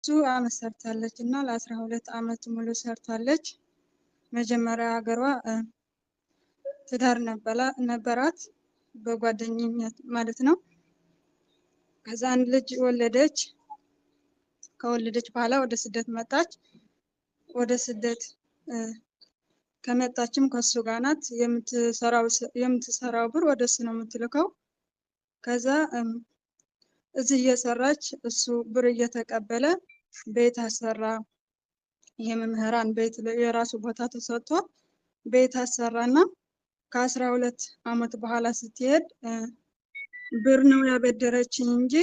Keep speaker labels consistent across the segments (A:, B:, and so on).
A: ብዙ አመት ሰርታለች እና ለ12 አመት ሙሉ ሰርታለች። መጀመሪያ ሀገሯ ትዳር ነበራት በጓደኝነት ማለት ነው። ከዛ አንድ ልጅ ወለደች። ከወለደች በኋላ ወደ ስደት መጣች። ወደ ስደት ከመጣችም ከሱ ጋር ናት። የምትሰራው ብር ወደ እሱ ነው የምትልከው። ከዛ እዚህ እየሰራች እሱ ብር እየተቀበለ ቤት አሰራ። የመምህራን ቤት የራሱ ቦታ ተሰጥቶ ቤት አሰራና ከ12 አመት በኋላ ስትሄድ ብር ነው ያበደረችኝ እንጂ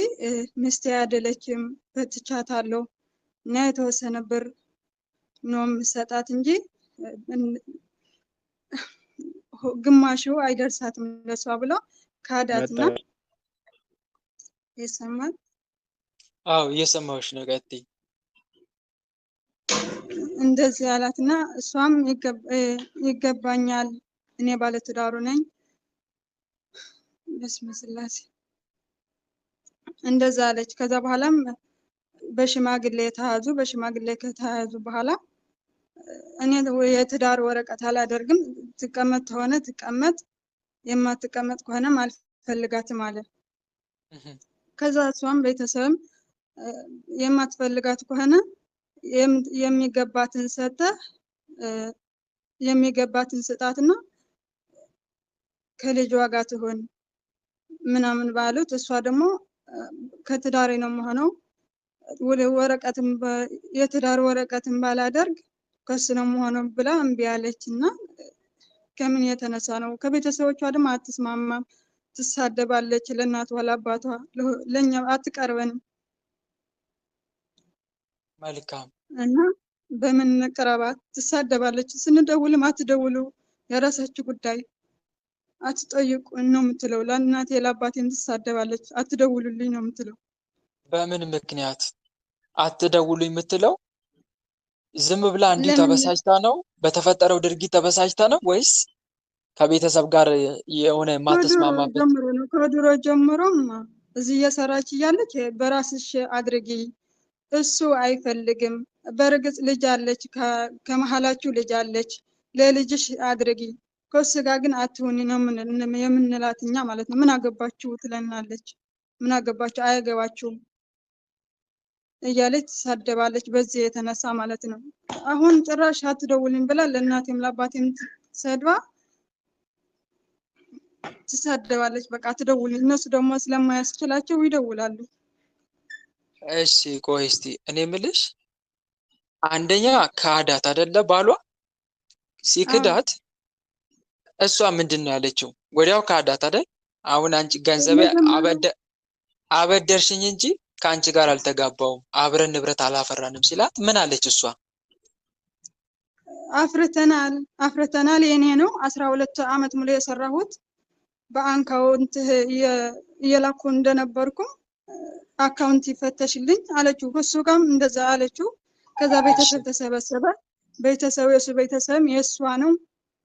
A: ሚስቴ አይደለችም፣ ፈትቻታለሁ እና የተወሰነ ብር ነው የምሰጣት እንጂ ግማሹ አይደርሳትም ለሷ ብሎ ካዳትና ይሰማል።
B: አዎ እየሰማሁሽ ነው። ቀጥይ።
A: እንደዚህ ያላትና እሷም ይገባኛል እኔ ባለትዳሩ ነኝ በስመ ስላሴ እንደዛ አለች። ከዛ በኋላም በሽማግሌ ተያዙ። በሽማግሌ ከተያዙ በኋላ እኔ የትዳር ወረቀት አላደርግም፣ ትቀመጥ ከሆነ ትቀመጥ፣ የማትቀመጥ ከሆነም አልፈልጋትም አለ። ከዛ እሷም ቤተሰብም የማትፈልጋት ከሆነ የሚገባትን ሰጠህ የሚገባትን ስጣትና ከልጇ ጋር ትሆን ምናምን ባሉት፣ እሷ ደግሞ ከትዳሬ ነው የምሆነው ወረቀትም የትዳር ወረቀትም ባላደርግ ከሱ ነው የምሆነው ብላ እምቢ አለች። እና ከምን የተነሳ ነው? ከቤተሰቦቿ ደግሞ አትስማማም፣ ትሳደባለች። ለእናቷ ለአባቷ፣ ለኛ አትቀርበንም።
B: መልካም
A: እና በምን ቅረባት? ትሳደባለች። ስንደውልም አትደውሉ፣ የራሳችሁ ጉዳይ አትጠይቁ ነው የምትለው። ለእናቴ ለአባቴም ትሳደባለች። አትደውሉልኝ ነው የምትለው።
B: በምን ምክንያት አትደውሉ የምትለው? ዝም ብላ እንዲሁ ተበሳጭታ ነው? በተፈጠረው ድርጊት ተበሳጭታ ነው ወይስ ከቤተሰብ ጋር የሆነ ማተስማማበት?
A: ከድሮ ጀምሮም እዚህ እየሰራች እያለች በራስሽ አድርጊ፣ እሱ አይፈልግም። በእርግጥ ልጅ አለች፣ ከመሀላችሁ ልጅ አለች፣ ለልጅሽ አድርጊ፣ ከሱ ጋር ግን አትሁኒ ነው የምንላት እኛ ማለት ነው። ምን አገባችሁ ትለናለች። ምን አገባችሁ? አያገባችሁም እያለች ትሳደባለች። በዚህ የተነሳ ማለት ነው። አሁን ጭራሽ አትደውልኝ ብላ ለእናቴም ለአባቴም ሰድባ ትሳደባለች። በቃ አትደውልኝ። እነሱ ደግሞ ስለማያስችላቸው ይደውላሉ።
B: እሺ ቆይ እስቲ እኔ የምልሽ አንደኛ ከአዳት አይደለ ባሏ ሲክዳት እሷ ምንድን ነው ያለችው? ወዲያው ከአዳት አይደል? አሁን አንቺ ገንዘብ አበደርሽኝ እንጂ ከአንቺ ጋር አልተጋባውም፣ አብረን ንብረት አላፈራንም ሲላት ምን አለች እሷ?
A: አፍርተናል የኔ ነው 12 አመት ሙሉ የሰራሁት በአካውንት እየላኩ እንደነበርኩም አካውንት ይፈተሽልኝ አለችው። እሱ ጋርም እንደዛ አለችው። ከዛ ቤተሰብ ተሰበሰበ። የሱ ቤተሰብ የእሷ ነው፣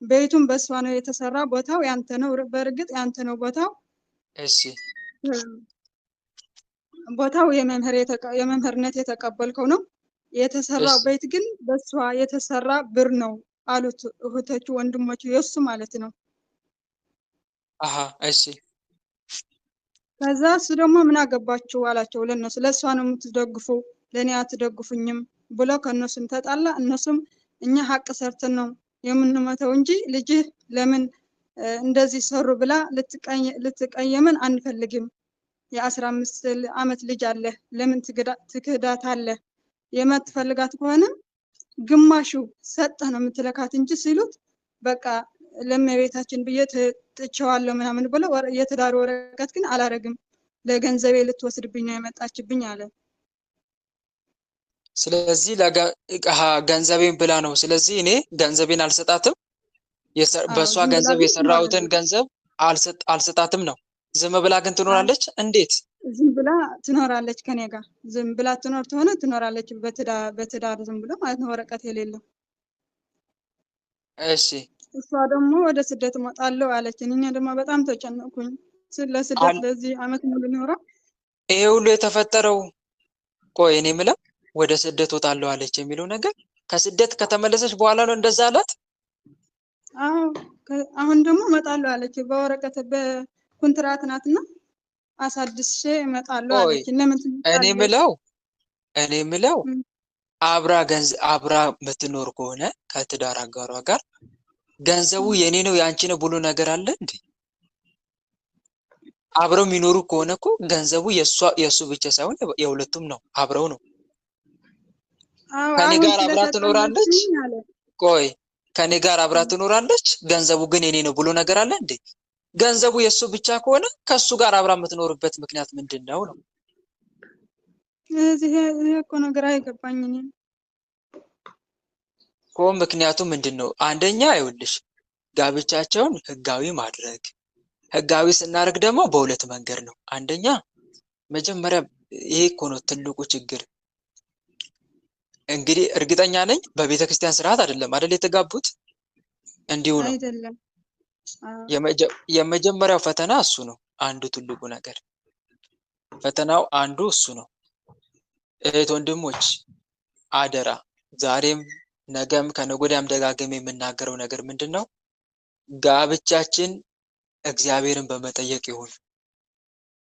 A: ቤቱም በእሷ ነው የተሰራ፣ ቦታው ያንተ ነው፣ በእርግጥ ያንተ ነው ቦታው።
B: እሺ
A: ቦታው የመምህርነት የተቀበልከው ነው፣ የተሰራው ቤት ግን በእሷ የተሰራ ብር ነው አሉት እህቶቹ ወንድሞቹ፣ የእሱ ማለት ነው።
B: እሺ
A: ከዛ እሱ ደግሞ ምን አገባችሁ አላቸው ለነሱ። ለእሷ ነው የምትደግፉ ለእኔ አትደግፉኝም ብሎ ከእነሱም ተጣላ። እነሱም እኛ ሀቅ ሰርተን ነው የምንመተው እንጂ ልጅህ ለምን እንደዚህ ሰሩ ብላ ልትቀየመን አንፈልግም። የ15 አመት ልጅ አለ፣ ለምን ትክዳት አለ? የማትፈልጋት ከሆነ ግማሹ ሰጠህ ነው የምትለካት እንጂ ሲሉት በቃ ለመቤታችን ብዬ ጥቼዋለሁ ምናምን ብሎ የትዳር ወረቀት ግን አላረግም፣ ለገንዘቤ ልትወስድብኝ ነው የመጣችብኝ አለ።
B: ስለዚህ ገንዘቤን ብላ ነው፣ ስለዚህ እኔ ገንዘቤን አልሰጣትም፣ በእሷ ገንዘብ የሰራሁትን ገንዘብ አልሰጣትም ነው። ዝም ብላ ግን ትኖራለች? እንዴት
A: ዝም ብላ ትኖራለች? ከኔ ጋር ዝም ብላ ትኖር ትሆነ ትኖራለች፣ በትዳር ዝም ብሎ ማለት ነው፣ ወረቀት የሌለው።
B: እሺ
A: እሷ ደግሞ ወደ ስደት እመጣለሁ አለች። እኛ ደግሞ በጣም ተጨነቅኩኝ። ለስደት ለዚህ አመት ሙሉ ኖራ
B: ይሄ ሁሉ የተፈጠረው ቆይ እኔ የምለው ወደ ስደት ወጣለሁ አለች የሚለው ነገር ከስደት ከተመለሰች በኋላ ነው እንደዛ አላት?
A: አዎ አሁን ደግሞ እመጣለሁ አለች። በወረቀት በኮንትራት ናትና አሳድሼ እመጣለሁ
B: ቆይ
A: አለች። ለምን
B: እኔ
A: ትመጣለች?
B: ምለው አብራ የምትኖር ከሆነ ከትዳር አጋሯ ጋር ገንዘቡ የኔ ነው ያንቺ ነው ብሎ ነገር አለ እንዴ? አብረው የሚኖሩ ከሆነ እኮ ገንዘቡ የእሱ ብቻ ሳይሆን የሁለቱም ነው፣ አብረው ነው። ከኔ ጋር አብራ ትኖራለች። ቆይ ከኔ ጋር አብራ ትኖራለች፣ ገንዘቡ ግን የኔ ነው ብሎ ነገር አለ እንዴ? ገንዘቡ የእሱ ብቻ ከሆነ ከሱ ጋር አብራ የምትኖርበት ምክንያት ምንድነው ነው?
A: እዚህ እኮ ነገር አይገባኝ እኔ
B: እኮ ምክንያቱ ምንድነው? አንደኛ ይኸውልሽ ጋብቻቸውን ህጋዊ ማድረግ። ህጋዊ ስናደርግ ደግሞ በሁለት መንገድ ነው። አንደኛ መጀመሪያ ይሄ እኮ ነው ትልቁ ችግር። እንግዲህ እርግጠኛ ነኝ በቤተክርስቲያን ስርዓት አይደለም አይደል የተጋቡት? እንዲሁ ነው
A: አይደለም።
B: የመጀመሪያው ፈተና እሱ ነው። አንዱ ትልቁ ነገር ፈተናው አንዱ እሱ ነው። እህት ወንድሞች አደራ፣ ዛሬም ነገም ከነገ ወዲያም ደጋግሜ የምናገረው ነገር ምንድነው? ጋብቻችን እግዚአብሔርን በመጠየቅ ይሁን፣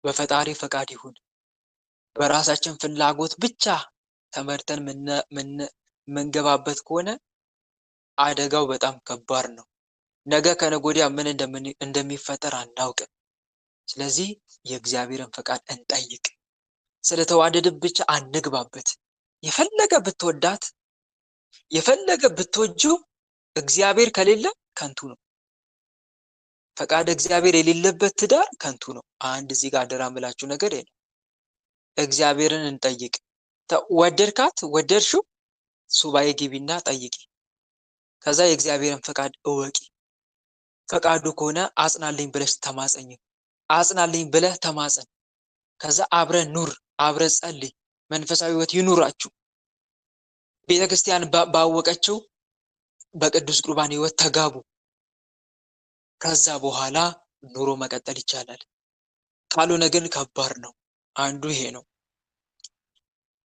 B: በፈጣሪ ፈቃድ ይሁን፣ በራሳችን ፍላጎት ብቻ ተመርተን ምንገባበት ከሆነ አደጋው በጣም ከባድ ነው። ነገ ከነገ ወዲያ ምን እንደሚፈጠር አናውቅም። ስለዚህ የእግዚአብሔርን ፈቃድ እንጠይቅ። ስለተዋደድን ብቻ አንግባበት። የፈለገ ብትወዳት የፈለገ ብትወጂው እግዚአብሔር ከሌለ ከንቱ ነው። ፈቃድ እግዚአብሔር የሌለበት ትዳር ከንቱ ነው። አንድ እዚህ ጋር አደራ የምላችሁ ነገር የለም። እግዚአብሔርን እንጠይቅ። ወደድካት ወደድሽው ሱባኤ ግቢና ጠይቂ። ከዛ የእግዚአብሔርን ፈቃድ እወቂ። ፈቃዱ ከሆነ አጽናልኝ ብለሽ ተማጸኝ። አጽናልኝ ብለህ ተማጸን። ከዛ አብረ ኑር፣ አብረ ጸልይ። መንፈሳዊ ሕይወት ይኑራችሁ። ቤተክርስቲያን ባወቀችው በቅዱስ ቁርባን ሕይወት ተጋቡ። ከዛ በኋላ ኑሮ መቀጠል ይቻላል። ካልሆነ ግን ከባድ ነው። አንዱ ይሄ ነው።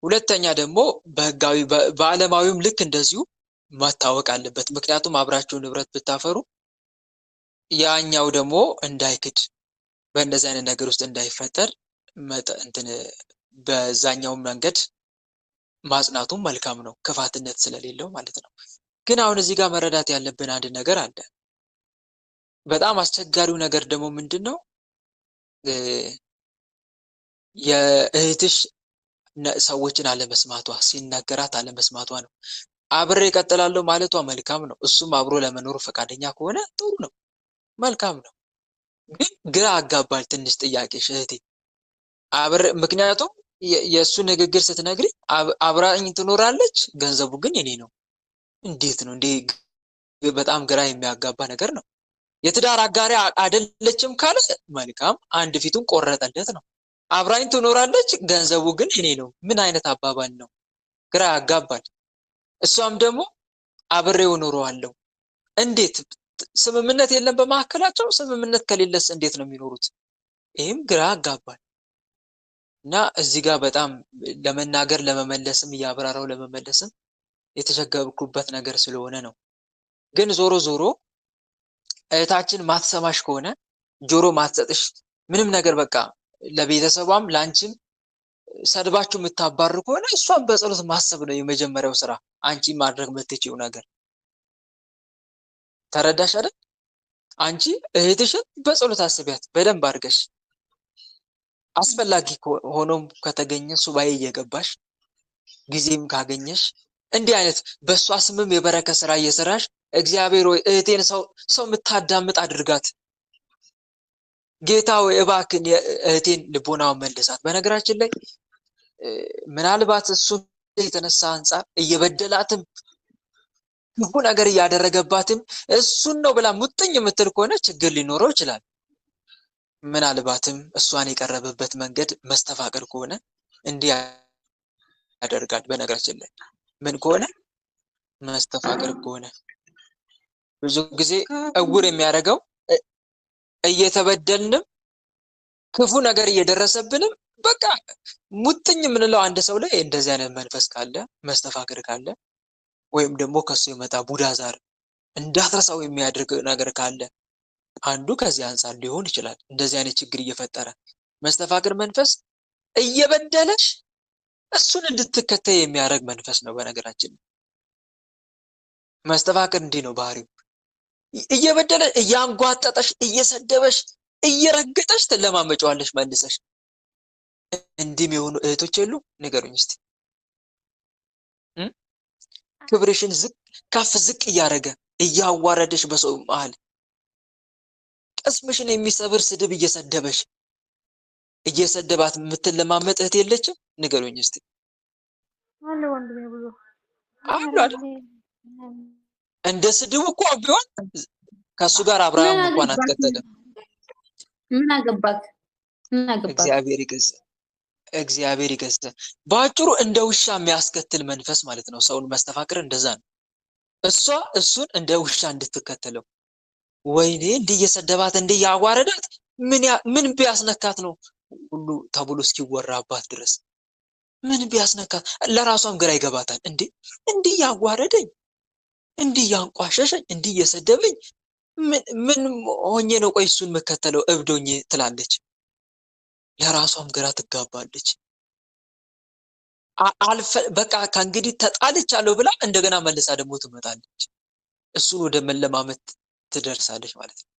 B: ሁለተኛ ደግሞ በህጋዊ በዓለማዊም ልክ እንደዚሁ ማታወቅ አለበት። ምክንያቱም አብራችሁ ንብረት ብታፈሩ ያኛው ደግሞ እንዳይክድ በእንደዚህ አይነት ነገር ውስጥ እንዳይፈጠር በዛኛው መንገድ ማጽናቱም መልካም ነው፣ ክፋትነት ስለሌለው ማለት ነው። ግን አሁን እዚህ ጋር መረዳት ያለብን አንድ ነገር አለ። በጣም አስቸጋሪው ነገር ደግሞ ምንድነው? የእህትሽ ሰዎችን አለመስማቷ፣ ሲናገራት አለመስማቷ ነው። አብሬ እቀጥላለሁ ማለቷ መልካም ነው። እሱም አብሮ ለመኖር ፈቃደኛ ከሆነ ጥሩ ነው፣ መልካም ነው። ግን ግራ አጋባል ትንሽ ጥያቄሽ እህቴ። ምክንያቱም የእሱ ንግግር ስትነግሪ አብራኝ ትኖራለች፣ ገንዘቡ ግን የኔ ነው። እንዴት ነው እንዴ? በጣም ግራ የሚያጋባ ነገር ነው። የትዳር አጋሪ አይደለችም ካለ መልካም፣ አንድ ፊቱን ቆረጠለት ነው። አብራኝ ትኖራለች፣ ገንዘቡ ግን የኔ ነው። ምን አይነት አባባል ነው? ግራ ያጋባል። እሷም ደግሞ አብሬው እኖረዋለሁ። እንዴት? ስምምነት የለም በመካከላቸው። ስምምነት ከሌለስ እንዴት ነው የሚኖሩት? ይህም ግራ ያጋባል። እና እዚህ ጋር በጣም ለመናገር ለመመለስም እያብራራው ለመመለስም የተቸገርኩበት ነገር ስለሆነ ነው። ግን ዞሮ ዞሮ እህታችን ማትሰማሽ ከሆነ ጆሮ ማትሰጥሽ ምንም ነገር በቃ ለቤተሰቧም ለአንቺም ሰድባችሁ የምታባር ከሆነ እሷን በጸሎት ማሰብ ነው የመጀመሪያው ስራ። አንቺ ማድረግ የምትችይው ነገር ተረዳሽ አይደል? አንቺ እህትሽን በጸሎት አስቢያት በደንብ አድርገሽ። አስፈላጊ ሆኖም ከተገኘ ሱባኤ እየገባሽ ጊዜም ካገኘሽ እንዲህ አይነት በእሷ ስምም የበረከት ስራ እየሰራሽ እግዚአብሔር ሆይ እህቴን ሰው የምታዳምጥ አድርጋት። ጌታ ሆይ እባክን እህቴን ልቦናውን መልሳት። በነገራችን ላይ ምናልባት እሱ የተነሳ አንጻር እየበደላትም ክፉ ነገር እያደረገባትም እሱን ነው ብላ ሙጥኝ የምትል ከሆነ ችግር ሊኖረው ይችላል። ምናልባትም እሷን የቀረበበት መንገድ መስተፋቅር ከሆነ እንዲህ ያደርጋል። በነገራችን ላይ ምን ከሆነ መስተፋቅር ከሆነ ብዙ ጊዜ እውር የሚያደርገው እየተበደልንም ክፉ ነገር እየደረሰብንም በቃ ሙጥኝ የምንለው አንድ ሰው ላይ እንደዚህ አይነት መንፈስ ካለ መስተፋቅር ካለ ወይም ደግሞ ከሱ የመጣ ቡዳ ዛር እንዳትረሳው የሚያደርግ ነገር ካለ አንዱ ከዚህ አንፃር ሊሆን ይችላል። እንደዚህ አይነት ችግር እየፈጠረ መስተፋቅር መንፈስ እየበደለሽ እሱን እንድትከተይ የሚያደርግ መንፈስ ነው። በነገራችን መስተፋቅር እንዲህ ነው ባህሪው። እየበደለ እያንጓጠጠሽ እየሰደበሽ እየረገጠሽ ትለማመጫዋለሽ መልሰሽ። እንዲህም የሆኑ እህቶች የሉ? ንገሩኝ እስቲ። ክብርሽን ዝቅ ከፍ ዝቅ እያደረገ እያዋረደሽ በሰው መሃል ቅስምሽን የሚሰብር ስድብ እየሰደበሽ እየሰደባት የምትለማመጥ እህት የለችም? ንገሩኝ እስቲ።
C: አለ ወንድሜ ብዙ
B: አሉ አይደል? እንደ ስድቡ እኮ ቢሆን ከሱ ጋር አብርሃም እንኳን አትቀጠልም።
C: ምን አገባክ?
B: እግዚአብሔር ይገስጽ። በአጭሩ እንደ ውሻ የሚያስከትል መንፈስ ማለት ነው። ሰውን መስተፋቅር እንደዛ ነው። እሷ እሱን እንደ ውሻ እንድትከተለው ወይኔ እንዲህ እየሰደባት እንዲህ ያዋረዳት ምን ቢያስነካት ነው ሁሉ ተብሎ እስኪወራባት ድረስ ምን ቢያስነካት ለራሷም ግራ ይገባታል። እንዲህ ያዋረደኝ እንዲህ ያንቋሸሸኝ እንዲህ እየሰደበኝ ምን ሆኜ ነው ቆይ እሱን መከተለው እብዶኝ ትላለች። ለራሷም ግራ ትጋባለች። በቃ ከእንግዲህ ተጣልቻለሁ ብላ እንደገና መልሳ ደግሞ ትመጣለች። እሱን ወደ መለማመት ትደርሳለች ማለት ነው።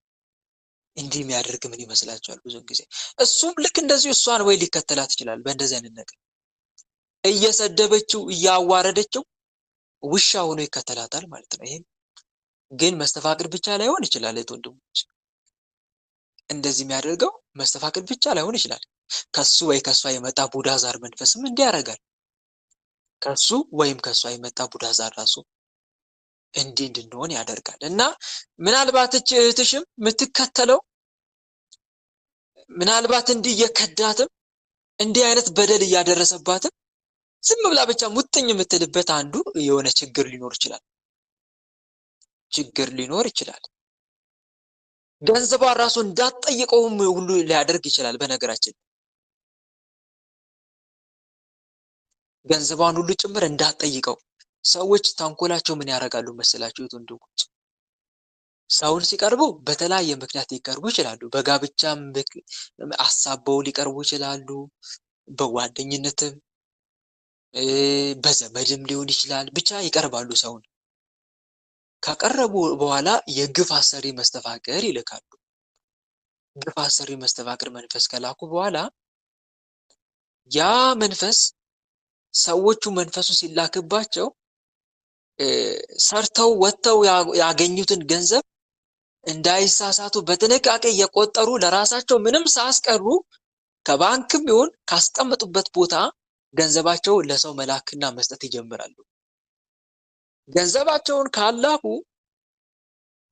B: እንዲህ የሚያደርግ ምን ይመስላችኋል? ብዙ ጊዜ እሱም ልክ እንደዚህ እሷን ወይ ሊከተላት ይችላል። በእንደዚህ አይነት ነገር እየሰደበችው እያዋረደችው ውሻ ሆኖ ይከተላታል ማለት ነው። ይሄን ግን መስተፋቅር ብቻ ላይሆን ይችላል። ወንድሞች እንደዚህ የሚያደርገው መስተፋቅር ብቻ ላይሆን ይችላል። ከሱ ወይ ከሷ የመጣ ቡዳ ዛር መንፈስም እንዲህ ያደርጋል። ከሱ ወይም ከሷ የመጣ ቡዳ ዛር ራሱ እንዲህ እንድንሆን ያደርጋል። እና ምናልባት እህትሽም የምትከተለው ምናልባት እንዲህ እየከዳትም እንዲህ አይነት በደል እያደረሰባትም ዝም ብላ ብቻ ሙጥኝ የምትልበት አንዱ የሆነ ችግር ሊኖር ይችላል። ገንዘቧን ራሱ እንዳትጠይቀውም ሁሉ ሊያደርግ ይችላል። በነገራችን ገንዘቧን ሁሉ ጭምር እንዳትጠይቀው። ሰዎች ተንኮላቸው ምን ያደርጋሉ መሰላችሁ? ወንድሞች ሰውን ሲቀርቡ በተለያየ ምክንያት ሊቀርቡ ይችላሉ። በጋብቻም አሳበው ሊቀርቡ ይችላሉ። በጓደኝነትም በዘመድም ሊሆን ይችላል። ብቻ ይቀርባሉ። ሰውን ከቀረቡ በኋላ የግፍ አሰሪ መስተፋቅር ይልካሉ። ግፍ አሰሪ መስተፋቅር መንፈስ ከላኩ በኋላ ያ መንፈስ ሰዎቹ መንፈሱ ሲላክባቸው ሰርተው ወጥተው ያገኙትን ገንዘብ እንዳይሳሳቱ በጥንቃቄ እየቆጠሩ ለራሳቸው ምንም ሳያስቀሩ ከባንክም ይሁን ካስቀመጡበት ቦታ ገንዘባቸው ለሰው መላክና መስጠት ይጀምራሉ። ገንዘባቸውን ካላኩ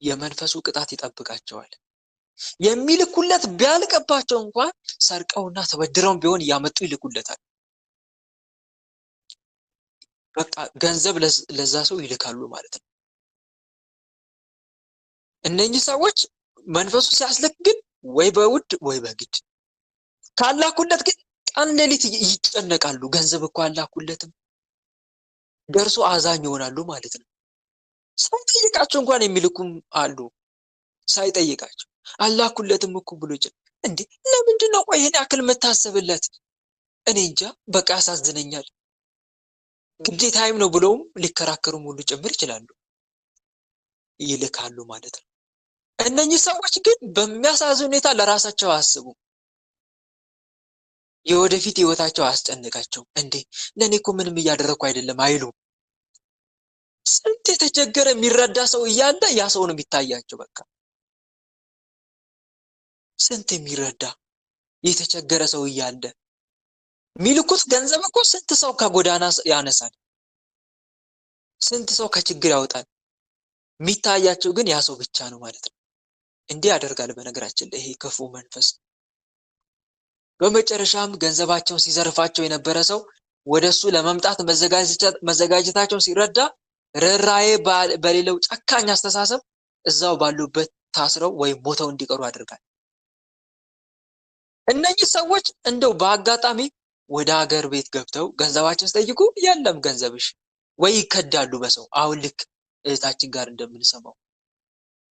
B: የመንፈሱ ቅጣት ይጠብቃቸዋል። የሚልኩለት ቢያልቅባቸው እንኳን ሰርቀውና ተበድረውም ቢሆን እያመጡ ይልኩለታል። በቃ ገንዘብ ለዛ ሰው ይልካሉ ማለት ነው። እነኚህ ሰዎች መንፈሱ ሲያስልክ ግን ወይ በውድ ወይ በግድ ካላኩለት ግን ቀን ሌሊት ይጨነቃሉ። ገንዘብ እኮ አላኩለትም ደርሶ አዛኝ ይሆናሉ ማለት ነው። ሳይጠይቃቸው እንኳን የሚልኩም አሉ። ሳይጠይቃቸው አላኩለትም እኮ ብሎ ለምንድን ነው ቆይ ይሄን ያክል የምታስብለት? እኔ እንጃ በቃ ያሳዝነኛል። ግዴታዬም ነው ብለውም ሊከራከሩም ሁሉ ጭምር ይችላሉ። ይልካሉ ማለት ነው። እነኚህ ሰዎች ግን በሚያሳዝን ሁኔታ ለራሳቸው አያስቡ። የወደፊት ህይወታቸው አያስጨንቃቸው። ለኔ እኮ ምንም እያደረኩ አይደለም አይሉ። ስንት የተቸገረ የሚረዳ ሰው እያለ ያ ሰው ነው የሚታያቸው። በቃ ስንት የሚረዳ የተቸገረ ሰው እያለ ሚልኩት ገንዘብ እኮ ስንት ሰው ከጎዳና ያነሳል፣ ስንት ሰው ከችግር ያወጣል። የሚታያቸው ግን ያ ሰው ብቻ ነው ማለት ነው። እንዲህ ያደርጋል። በነገራችን ላይ ይሄ ክፉ መንፈስ በመጨረሻም ገንዘባቸውን ሲዘርፋቸው የነበረ ሰው ወደሱ ለመምጣት መዘጋጀታቸውን ሲረዳ ርህራሄ በሌለው ጨካኝ አስተሳሰብ እዛው ባሉበት ታስረው ወይም ሞተው እንዲቀሩ ያደርጋል። እነኚህ ሰዎች እንደው በአጋጣሚ ወደ ሀገር ቤት ገብተው ገንዘባቸውን ሲጠይቁ የለም ገንዘብሽ፣ ወይ ይከዳሉ በሰው አሁን ልክ እህታችን ጋር እንደምንሰማው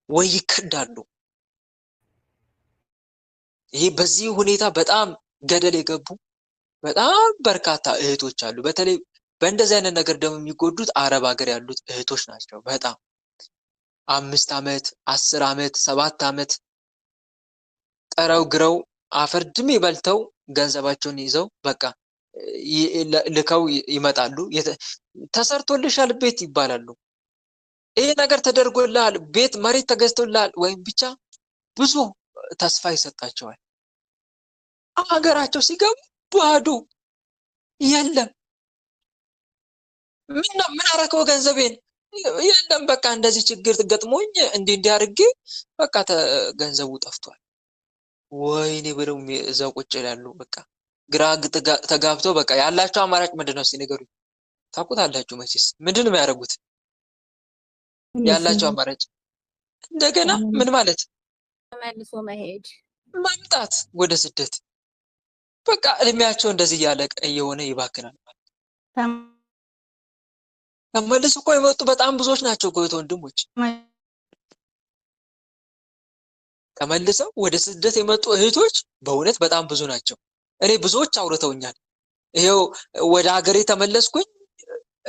B: ወይ ይከዳሉ። ይሄ በዚህ ሁኔታ በጣም ገደል የገቡ በጣም በርካታ እህቶች አሉ። በተለይ በእንደዚህ አይነት ነገር ደግሞ የሚጎዱት አረብ ሀገር ያሉት እህቶች ናቸው። በጣም 5 ዓመት 10 ዓመት 7 ዓመት ጠረው ግረው አፈር ድሜ በልተው ገንዘባቸውን ይዘው በቃ ልከው ይመጣሉ። ተሰርቶልሻል ቤት ይባላሉ። ይሄ ነገር ተደርጎልሃል፣ ቤት መሬት ተገዝቶልሃል፣ ወይም ብቻ ብዙ ተስፋ ይሰጣቸዋል። ሀገራቸው ሲገቡ ባዶ የለም። ምን አረከው ገንዘቤን? የለም በቃ እንደዚህ ችግር ገጥሞኝ እንዲህ አድርጌ በቃ ገንዘቡ ጠፍቷል። ወይኔ ብለው እዛው ቁጭ ይላሉ። በቃ ግራ ተጋብተው በቃ ያላቸው አማራጭ ምንድነው? እስኪ ንገሩኝ። ታውቁታላችሁ መቼስ። ምንድን ነው የሚያደርጉት? ያላቸው አማራጭ እንደገና ምን ማለት
C: መልሶ መሄድ፣
B: መምጣት ወደ ስደት። በቃ እድሜያቸው እንደዚህ እያለቀ እየሆነ ይባክናል። ተመልሶ እኮ የመጡ በጣም ብዙዎች ናቸው እህት ወንድሞች። ተመልሰው ወደ ስደት የመጡ እህቶች በእውነት በጣም ብዙ ናቸው። እኔ ብዙዎች አውርተውኛል። ይሄው ወደ ሀገሬ ተመለስኩኝ፣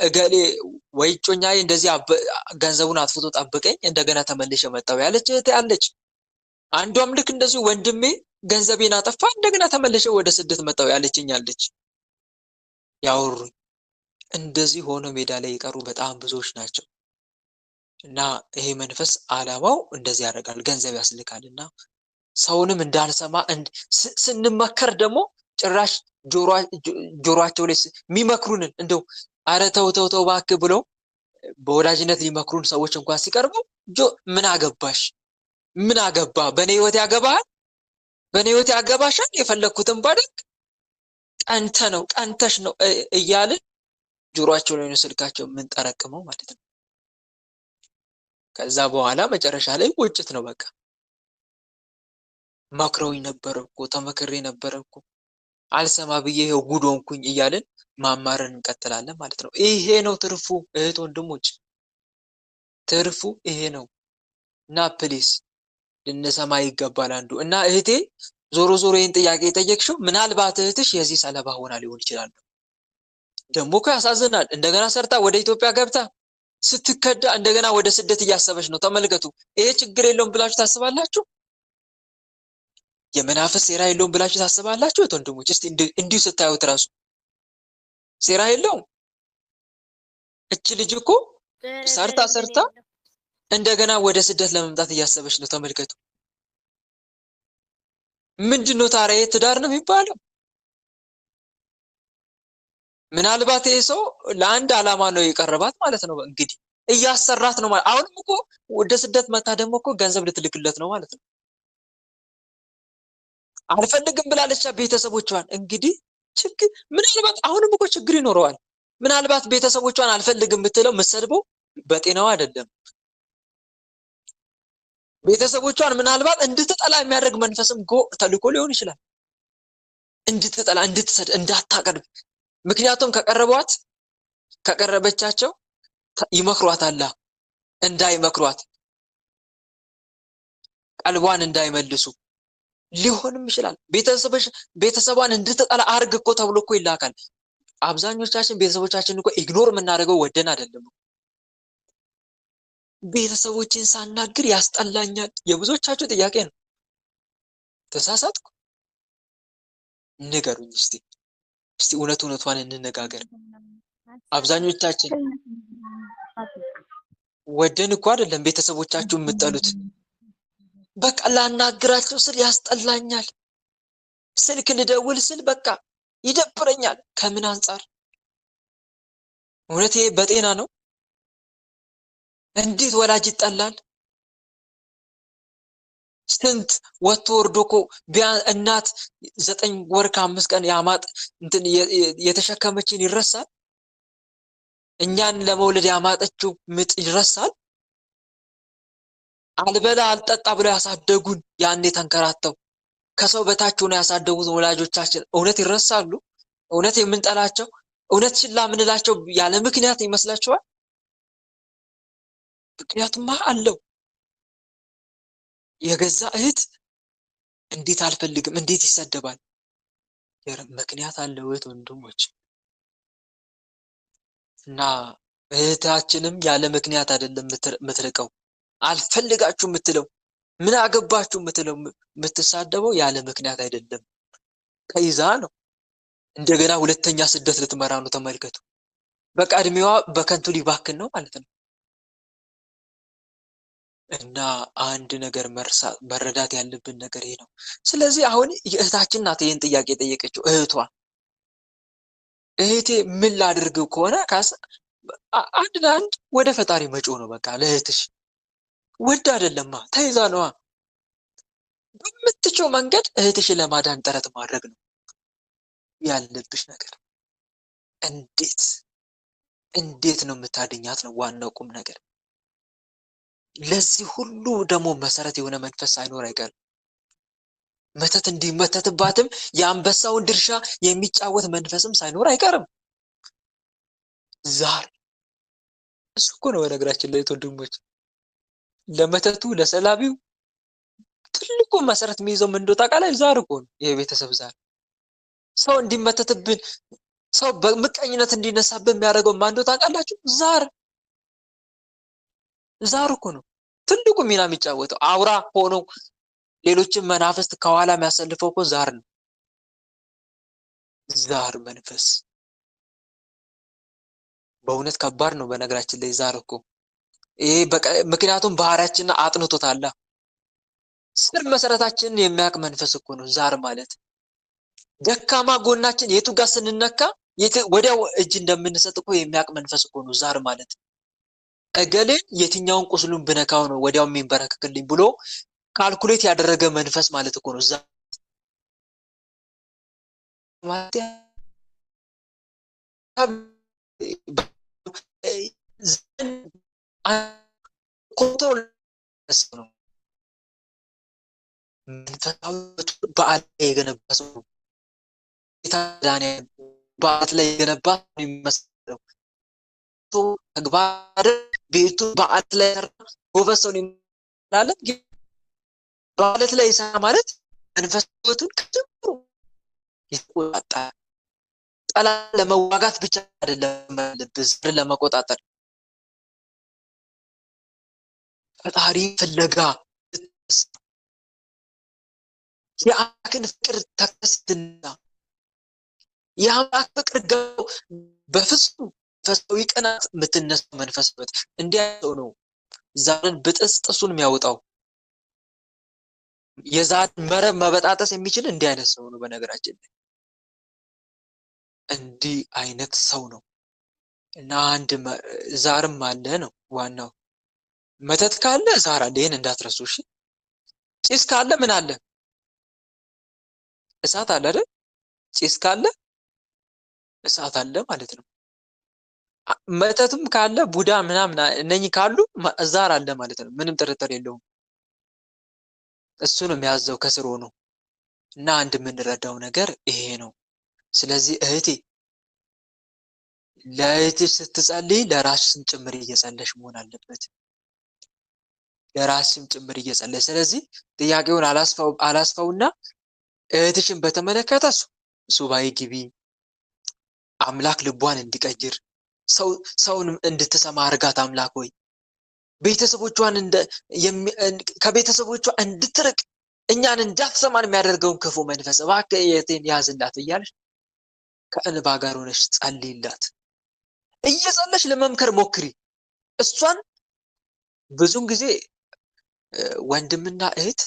B: እገሌ ወይ ጮኛዬ እንደዚህ ገንዘቡን አጥፍቶ ጠብቀኝ እንደገና ተመልሼ መጣሁ ያለች እህት አለች። አንዷም ልክ እንደዚህ ወንድሜ ገንዘቤን አጠፋ እንደገና ተመልሼ ወደ ስደት መጣሁ ያለችኝ አለች። ያወሩኝ እንደዚህ ሆኖ ሜዳ ላይ የቀሩ በጣም ብዙዎች ናቸው። እና ይሄ መንፈስ ዓላማው እንደዚህ ያደርጋል፣ ገንዘብ ያስልካልና ሰውንም እንዳንሰማ ስንመከር ደግሞ ጭራሽ ጆሮአቸው ላይ የሚመክሩንን እንደው አረ ተው እባክህ ብለው በወዳጅነት ሊመክሩን ሰዎች እንኳን ሲቀርቡ ምን አገባሽ፣ ምን አገባ፣ በኔ ህይወት ያገባሃል፣ በኔ ህይወት ያገባሻል፣ የፈለኩትን ባደርግ ቀንተሽ ነው እያልን ጆሮአቸው ላይ ነው ስልካቸው የምንጠረቅመው ማለት ነው። ከዛ በኋላ መጨረሻ ላይ ቁጭት ነው። በቃ መክረውኝ ነበር እኮ ተመክሬ ነበር እኮ አልሰማ ብዬ ይሄው ጉድ ሆንኩኝ እያልን ማማረን እንቀጥላለን ማለት ነው። ይሄ ነው ትርፉ እህት ወንድሞች፣ ትርፉ ይሄ ነው። እና ፕሊስ ልንሰማ ይገባል አንዱ። እና እህቴ ዞሮ ይህን ጥያቄ የጠየቅሽው ምናልባት እህትሽ የዚህ ሰለባ ሆና ሊሆን ይችላል። ደግሞ እኮ ያሳዝናል። እንደገና ሰርታ ወደ ኢትዮጵያ ገብታ ስትከዳ እንደገና ወደ ስደት እያሰበች ነው። ተመልከቱ። ይሄ ችግር የለውም ብላችሁ ታስባላችሁ? የመናፍስ ሴራ የለውም ብላችሁ ታስባላችሁ? ወንድሞች እስቲ እንዲሁ ስታዩት ራሱ ሴራ የለውም። እች ልጅ እኮ ሰርታ እንደገና ወደ ስደት ለመምጣት እያሰበች ነው። ተመልከቱ። ምንድነው ታዲያ ትዳር ነው የሚባለው? ምናልባት ይሄ ሰው ለአንድ ዓላማ ነው የቀረባት ማለት ነው። እንግዲህ እያሰራት ነው ማለት። አሁንም እኮ ወደ ስደት መታ ደግሞ እኮ ገንዘብ ልትልክለት ነው ማለት ነው። አልፈልግም ብላለች ቤተሰቦቿን። እንግዲህ ችግር ምናልባት አሁንም እኮ ችግር ይኖረዋል። ምናልባት ቤተሰቦቿን አልፈልግም ብትለው የምትሰድበው በጤናዋ አይደለም። ቤተሰቦቿን ምናልባት እንድትጠላ የሚያደርግ መንፈስም ተልኮ ሊሆን ይችላል። እንድትጠላ፣ እንድትሰድ፣ እንዳታቀርብ። ምክንያቱም ከቀረበቻቸው ይመክሯታል፣ እንዳይመክሯት፣ ቀልቧን እንዳይመልሱ ሊሆንም ይችላል። ቤተሰቧን እንድትጠላ አርግ እኮ ተብሎ እኮ ይላካል። አብዛኞቻችን ቤተሰቦቻችን እኮ ኢግኖር የምናደርገው ወደን አይደለም። ቤተሰቦችን ሳናግር ያስጠላኛል የብዙዎቻችሁ ጥያቄ ነው። ተሳሳትኩ? ንገሩኝ እስቲ እውነቷን እንነጋገር። አብዛኞቻችን ወደን እኮ አይደለም ቤተሰቦቻችሁ የምትጠሉት። በቃ ላናግራቸው ስል ያስጠላኛል፣ ስልክ ልደውል ስል በቃ ይደብረኛል። ከምን አንጻር? እውነት ይሄ በጤና ነው? እንዴት ወላጅ ይጠላል? ስንት ወጥቶ ወርዶ እኮ እናት 9 ወር ከ5 ቀን ያማጥ እንትን የተሸከመችን ይረሳል? እኛን ለመውለድ ያማጠችው ምጥ ይረሳል? አልበላ አልጠጣ ብለው ያሳደጉን ያኔ ተንከራተው ከሰው በታች ሆነው ያሳደጉት ወላጆቻችን እውነት ይረሳሉ? እውነት የምንጠላቸው እውነት ችላ የምንላቸው ያለ ምክንያት ይመስላችኋል? ምክንያቱም አለው። የገዛ እህት እንዴት አልፈልግም እንዴት ይሰደባል? ምክንያት አለው እህት ወንድሞች። እና እህታችንም ያለ ምክንያት አይደለም የምትርቀው። አልፈልጋችሁ የምትለው ምን አገባችሁ የምትለው የምትሳደበው ያለ ምክንያት አይደለም። ከይዛ ነው። እንደገና ሁለተኛ ስደት ልትመራ ነው። ተመልከቱ። በቃ እድሜዋ በከንቱ ሊባክን ነው ማለት ነው። እና አንድ ነገር መረዳት ያለብን ነገር ይሄ ነው። ስለዚህ አሁን የእህታችን ናት ይህን ጥያቄ ጠየቀችው። እህቴ ምን ላድርገው ከሆነ አንድ ለአንድ ወደ ፈጣሪ መጮህ ነው። በቃ ለእህትሽ ወድ አይደለማ ተይዛ ነዋ። በምትችው መንገድ እህትሽን ለማዳን ጥረት ማድረግ ነው ያለብሽ ነገር። እንዴት ነው የምታድኛት ነው ዋናው ቁም ነገር። ለዚህ ሁሉ ደግሞ መሰረት የሆነ መንፈስ ሳይኖር አይቀርም። መተት እንዲመተትባትም የአንበሳውን ድርሻ የሚጫወት መንፈስም ሳይኖር አይቀርም። ዛር እሱ እኮ ነው በነገራችን ላይ ወንድሞች፣ ለመተቱ ለሰላቢው ትልቁ መሰረት የሚይዘው ምን እንደው ታውቃለህ? ዛር እኮ ነው። የቤተሰብ ዛር ሰው እንዲመተትብን ሰው በምቀኝነት እንዲነሳብን የሚያደርገው ማን እንደው ታውቃላችሁ? ዛር እኮ ነው ትልቁ ሚና የሚጫወተው። አውራ ሆኖ ሌሎችን መናፍስት ከኋላ የሚያሰልፈው እኮ ዛር ነው። ዛር መንፈስ በእውነት ከባድ ነው በነገራችን ላይ ዛር እኮ ይሄ ምክንያቱም ባህሪያችንን አጥንቶታል። ስር መሰረታችንን የሚያውቅ መንፈስ እኮ ነው ዛር ማለት። ደካማ ጎናችን የቱ ጋር ስንነካ ወዲያው እጅ እንደምንሰጥ እኮ የሚያውቅ መንፈስ እኮ ነው ዛር ማለት። እገሌን የትኛውን ቁስሉን ብነካው ነው ወዲያው የሚንበረከክልኝ ብሎ ካልኩሌት ያደረገ መንፈስ ማለት እኮ ነው ዛር ማለት። ኮንትሮል ነው። መንፈሳዊ በዓል ላይ የገነባ ሰው ነው። በዓል ላይ የገነባ የሚመስለው ተግባር ቤቱ በዓል ላይ ሰራ ጎበዝ ሰው ይላለን። ግን በዓል ላይ ይሰራ ማለት መንፈሳዊቱን ከጀምሮ ይቆጣጣል። ጠላት ለመዋጋት ብቻ አይደለም ልብዝር ለመቆጣጠር ፈጣሪ ፍለጋ የአምላክን ፍቅር ተከስትና የአምላክ ፍቅር ገው በፍጹም መንፈሳዊ ቅናት የምትነሳ መንፈስበት እንዲያው ነው ዛርን ብጥስጥሱን የሚያወጣው። የዛር መረብ መበጣጠስ የሚችል እንዲህ አይነት ሰው ነው በነገራችን ላይ። እንዲህ አይነት ሰው ነው። እና አንድ ዛርም አለ ነው ዋናው። መተት ካለ ዛር አለ፣ ይሄን እንዳትረሱ እሺ። ጭስ ካለ ምን አለ? እሳት አለ አይደል? ጭስ ካለ እሳት አለ ማለት ነው። መተትም ካለ ቡዳ ምናምን እነኚህ ካሉ ዛር አለ ማለት ነው። ምንም ጥርጥር የለውም። እሱ ነው የሚያዘው ከስር ሆኖ። እና አንድ የምንረዳው ነገር ይሄ ነው። ስለዚህ እህቴ ለእህትሽ ስትጸልይ ለራስሽም ጭምር እየጸለሽ መሆን አለበት። ለራስሽም ጭምር እየጸለሽ። ስለዚህ ጥያቄውን አላስፋውና እህትሽን በተመለከተ ሱባኤ ግቢ፣ አምላክ ልቧን እንዲቀይር ሰውን እንድትሰማ አርጋት። አምላክ ሆይ ቤተሰቦቿን ከቤተሰቦቿ እንድትርቅ እኛን እንዳትሰማን የሚያደርገውን ክፉ መንፈስ እባክህ እህቴን ያዝላት እያለሽ ከእንባ ጋር ሆነሽ ጸልይላት። እየጸለሽ ለመምከር ሞክሪ። እሷን ብዙን ጊዜ ወንድምና እህት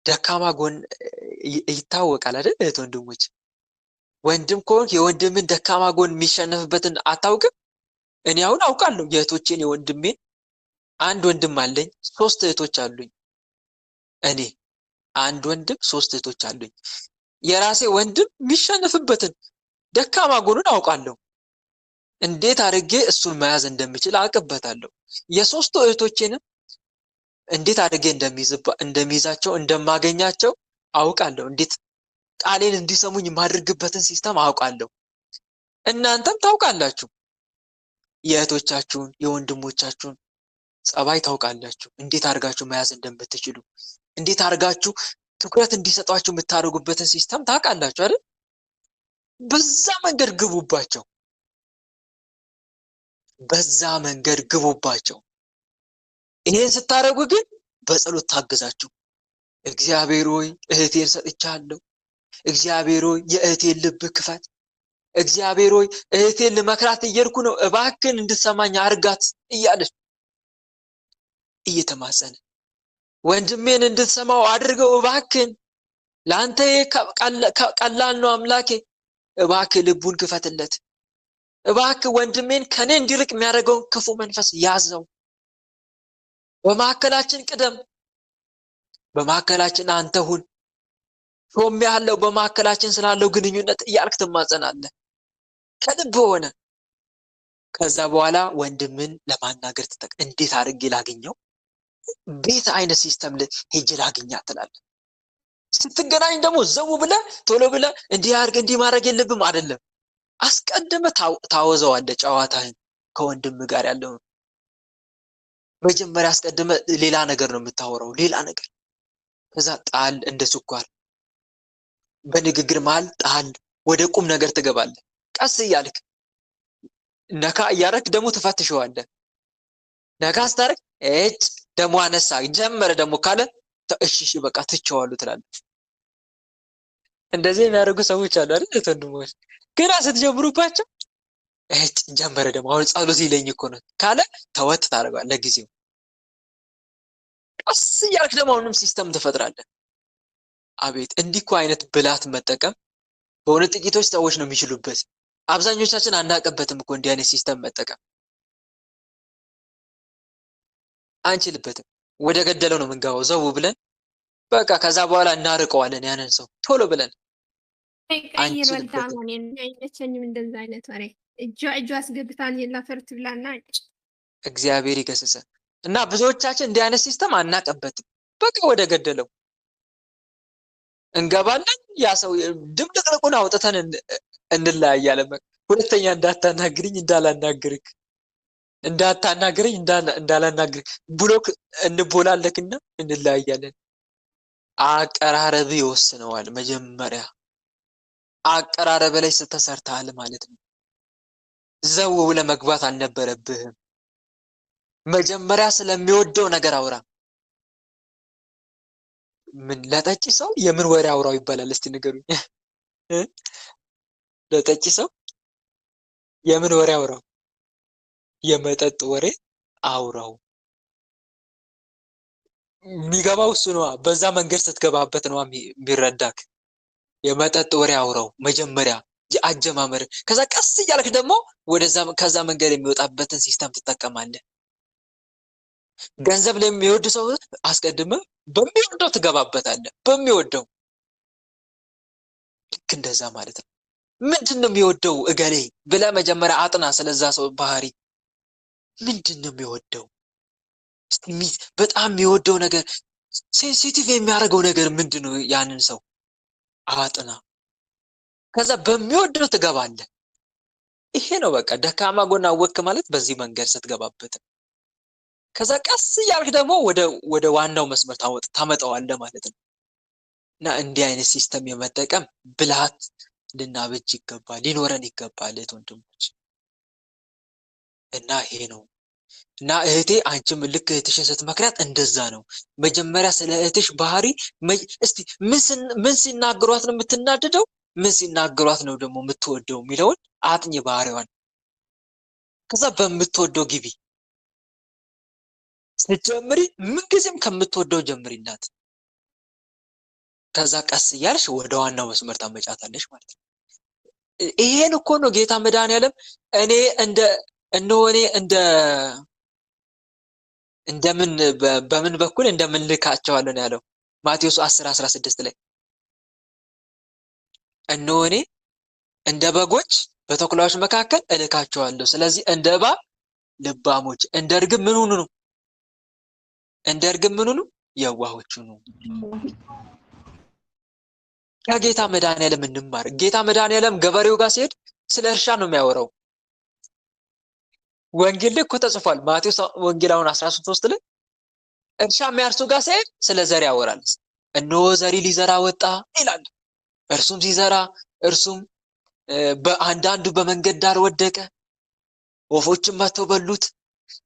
B: ደካማ ጎን ይታወቃል አይደል? እህት ወንድሞች፣ ወንድም ከሆንክ የወንድምን ደካማ ጎን የሚሸነፍበትን አታውቅም? እኔ አሁን አውቃለሁ የእህቶቼን የወንድሜን። አንድ ወንድም አለኝ፣ 3 እህቶች አሉኝ። እኔ አንድ ወንድም 3 እህቶች አሉኝ። የራሴ ወንድም የሚሸነፍበትን ደካማ ጎኑን አውቃለሁ። እንዴት አድርጌ እሱን መያዝ እንደምችል አውቅበታለሁ። የ3 እህቶቼንም እንዴት አድርጌ እንደሚይዛቸው እንደማገኛቸው አውቃለሁ እንዴት ቃሌን እንዲሰሙኝ የማድርግበትን ሲስተም አውቃለሁ። እናንተም ታውቃላችሁ። የእህቶቻችሁን የወንድሞቻችሁን ጸባይ ታውቃላችሁ። እንዴት አድርጋችሁ መያዝ እንደምትችሉ፣ እንዴት አድርጋችሁ ትኩረት እንዲሰጧችሁ የምታደርጉበትን ሲስተም ታውቃላችሁ አይደል? በዛ መንገድ ግቡባቸው። በዛ መንገድ ግቡባቸው። ይሄን ስታደርጉ ግን በጸሎት ታግዛችሁ። እግዚአብሔር ሆይ እህቴን ሰጥቻለሁ። እግዚአብሔር ሆይ የእህቴን ልብ ክፈት። እግዚአብሔር ሆይ እህቴን ልመክራት እየሄድኩ ነው፣ እባክን እንድትሰማኝ አርጋት እያለች እየተማጸነ ወንድሜን እንድትሰማው አድርገው እባክን፣ ለአንተ ቀላል ነው አምላኬ፣ እባክህ ልቡን ክፈትለት፣ እባክህ ወንድሜን ከኔ እንዲርቅ የሚያደርገውን ክፉ መንፈስ ያዘው፣ በማዕከላችን ቅደም፣ በማዕከላችን አንተ ሁን፣ ሾሜሃለሁ በማዕከላችን ስላለው ግንኙነት እያልክ ትማጸናለህ ከልብ ሆነ። ከዛ በኋላ ወንድምን ለማናገር እንዴት አድርጌ ላግኘው፣ ቤት አይነት ሲስተም ሄጄ ላግኛት ትላለህ። ስትገናኝ ደግሞ ዘው ብለህ ቶሎ ብለህ እንዲህ አድርግ እንዲህ ማድረግ የለብም አይደለም። አስቀድመህ ታወዘዋለህ ጨዋታህን ከወንድም ጋር ያለው። መጀመሪያ አስቀድመህ ሌላ ነገር ነው የምታወራው፣ ሌላ ነገር። ከዛ ጣል እንደ ስኳር በንግግር መሃል ጣል ወደ ቁም ነገር ትገባለህ። ቀስ እያልክ ነካ እያደረክ ደግሞ ትፈትሸዋለህ። ነካ ስታደርግ እጭ ደግሞ አነሳ ጀመረ ደግሞ ካለ እሺ በቃ ትቼዋለሁ ትላለህ። እንደዚህ የሚያደርጉ ሰዎች አሉ አይደል ወንድሞች? ገና ስትጀምሩባቸው እጭ ጀመረ ደግሞ አሁን ጸሎት ይለኝ እኮ ነው ካለ ተወት ታደርጋለህ ለጊዜው። ቀስ እያልክ ደግሞ አሁንም ሲስተም ትፈጥራለህ። አቤት እንዲህ እኮ አይነት ብላት መጠቀም በእውነት ጥቂቶች ሰዎች ነው የሚችሉበት። አብዛኞቻችን አናውቅበትም እኮ እንዲህ አይነት ሲስተም መጠቀም አንችልበትም። ወደ ገደለው ነው የምንገባው ዘው ብለን በቃ። ከዛ በኋላ እናርቀዋለን ያንን ሰው ቶሎ ብለን።
C: አይመቸኝም እንደዛ አይነት ወሬ። እጇ አስገብታን የላፈርት ብላና
B: እግዚአብሔር ይገስጸን። እና ብዙዎቻችን እንዲህ አይነት ሲስተም አናውቅበትም። በቃ ወደ ገደለው እንገባለን። ያ ሰው ድምጥቅልቁን አውጥተን እንለያያለን። ሁለተኛ እንዳታናግርኝ እንዳላናግርክ፣ እንዳታናግረኝ እንዳላናግርክ ብሎክ እንቦላለክና እንለያያለን። አቀራረብ ይወስነዋል። መጀመሪያ አቀራረብ ላይ ስተሰርታል ማለት ነው። ዘው ብለህ መግባት አልነበረብህም። መጀመሪያ ስለሚወደው ነገር አውራ። ምን ለጠጪ ሰው የምን ወሬ አውራው ይባላል? እስቲ ንገሩኝ። ለጠጪ ሰው የምን ወሬ አውራው? የመጠጥ ወሬ አውራው። የሚገባው እሱ ነው። በዛ መንገድ ስትገባበት ነው የሚረዳክ። የመጠጥ ወሬ አውራው መጀመሪያ አጀማመር። ከዛ ቀስ እያልክ ደግሞ ከዛ መንገድ የሚወጣበትን ሲስተም ትጠቀማለህ። ገንዘብ ለሚወድ ሰው አስቀድመህ በሚወደው ትገባበታለህ። በሚወደው ልክ እንደዛ ማለት ነው። ምንድነው የሚወደው እገሌ ብለህ መጀመሪያ አጥና። ስለዛ ሰው ባህሪ ምንድነው የሚወደው? እስቲ በጣም የሚወደው ነገር ሴንሲቲቭ የሚያደርገው ነገር ምንድነው? ያንን ሰው አጥና። ከዛ በሚወደው ትገባለህ። ይሄ ነው በቃ ደካማ ጎን አወክ ማለት በዚህ መንገድ ስትገባበት። ከዛ ቀስ እያልክ ደግሞ ወደ ዋናው መስመር ታመጣዋለህ ማለት ነው። እና እንዲህ አይነት ሲስተም የመጠቀም ብልሃት ልናበጅ ይገባል፣ ሊኖረን ይገባል ወንድሞች። እና ይሄ ነው። እና እህቴ አንቺም ልክ እህትሽን ስትመክሪያት እንደዛ ነው። መጀመሪያ ስለ እህትሽ ባህሪ እስቲ ምን ሲናገሯት ነው የምትናደደው፣ ምን ሲናገሯት ነው ደግሞ የምትወደው የሚለውን አጥኚ ባህሪዋን። ከዛ በምትወደው ግቢ። ስትጀምሪ ምንጊዜም ከምትወደው ጀምሪላት። ከዛ ቀስ እያልሽ ወደ ዋናው መስመር ታመጫታለሽ ማለት ነው። ይሄን እኮ ነው ጌታ መድኃኒዓለም እኔ በምን በኩል እንደምን ልካቸዋለሁ ነው ያለው ማቴዎስ 10:16 ላይ። እነሆ እኔ እንደ በጎች በተኩላዎች መካከል እልካቸዋለሁ። ስለዚህ እንደ እባብ ልባሞች፣ እንደ እርግብ ምን ሁኑ ነው? እንደ እርግብ ምን ሁኑ? የዋሆች ሁኑ። ከጌታ መድኃኒዓለም እንማር። ጌታ መድኃኒዓለም ገበሬው ጋር ሲሄድ ስለ እርሻ ነው የሚያወራው። ወንጌል ላይ እኮ ተጽፏል። ማቴዎስ ወንጌል አሁን 13 ላይ እርሻ የሚያርሱ ጋር ሲሄድ ስለ ዘር ያወራል። እነሆ ዘሪ ሊዘራ ወጣ ይላል። እርሱም ሲዘራ በአንዳንዱ በመንገድ ዳር ወደቀ፣ ወፎችም መጥተው በሉት።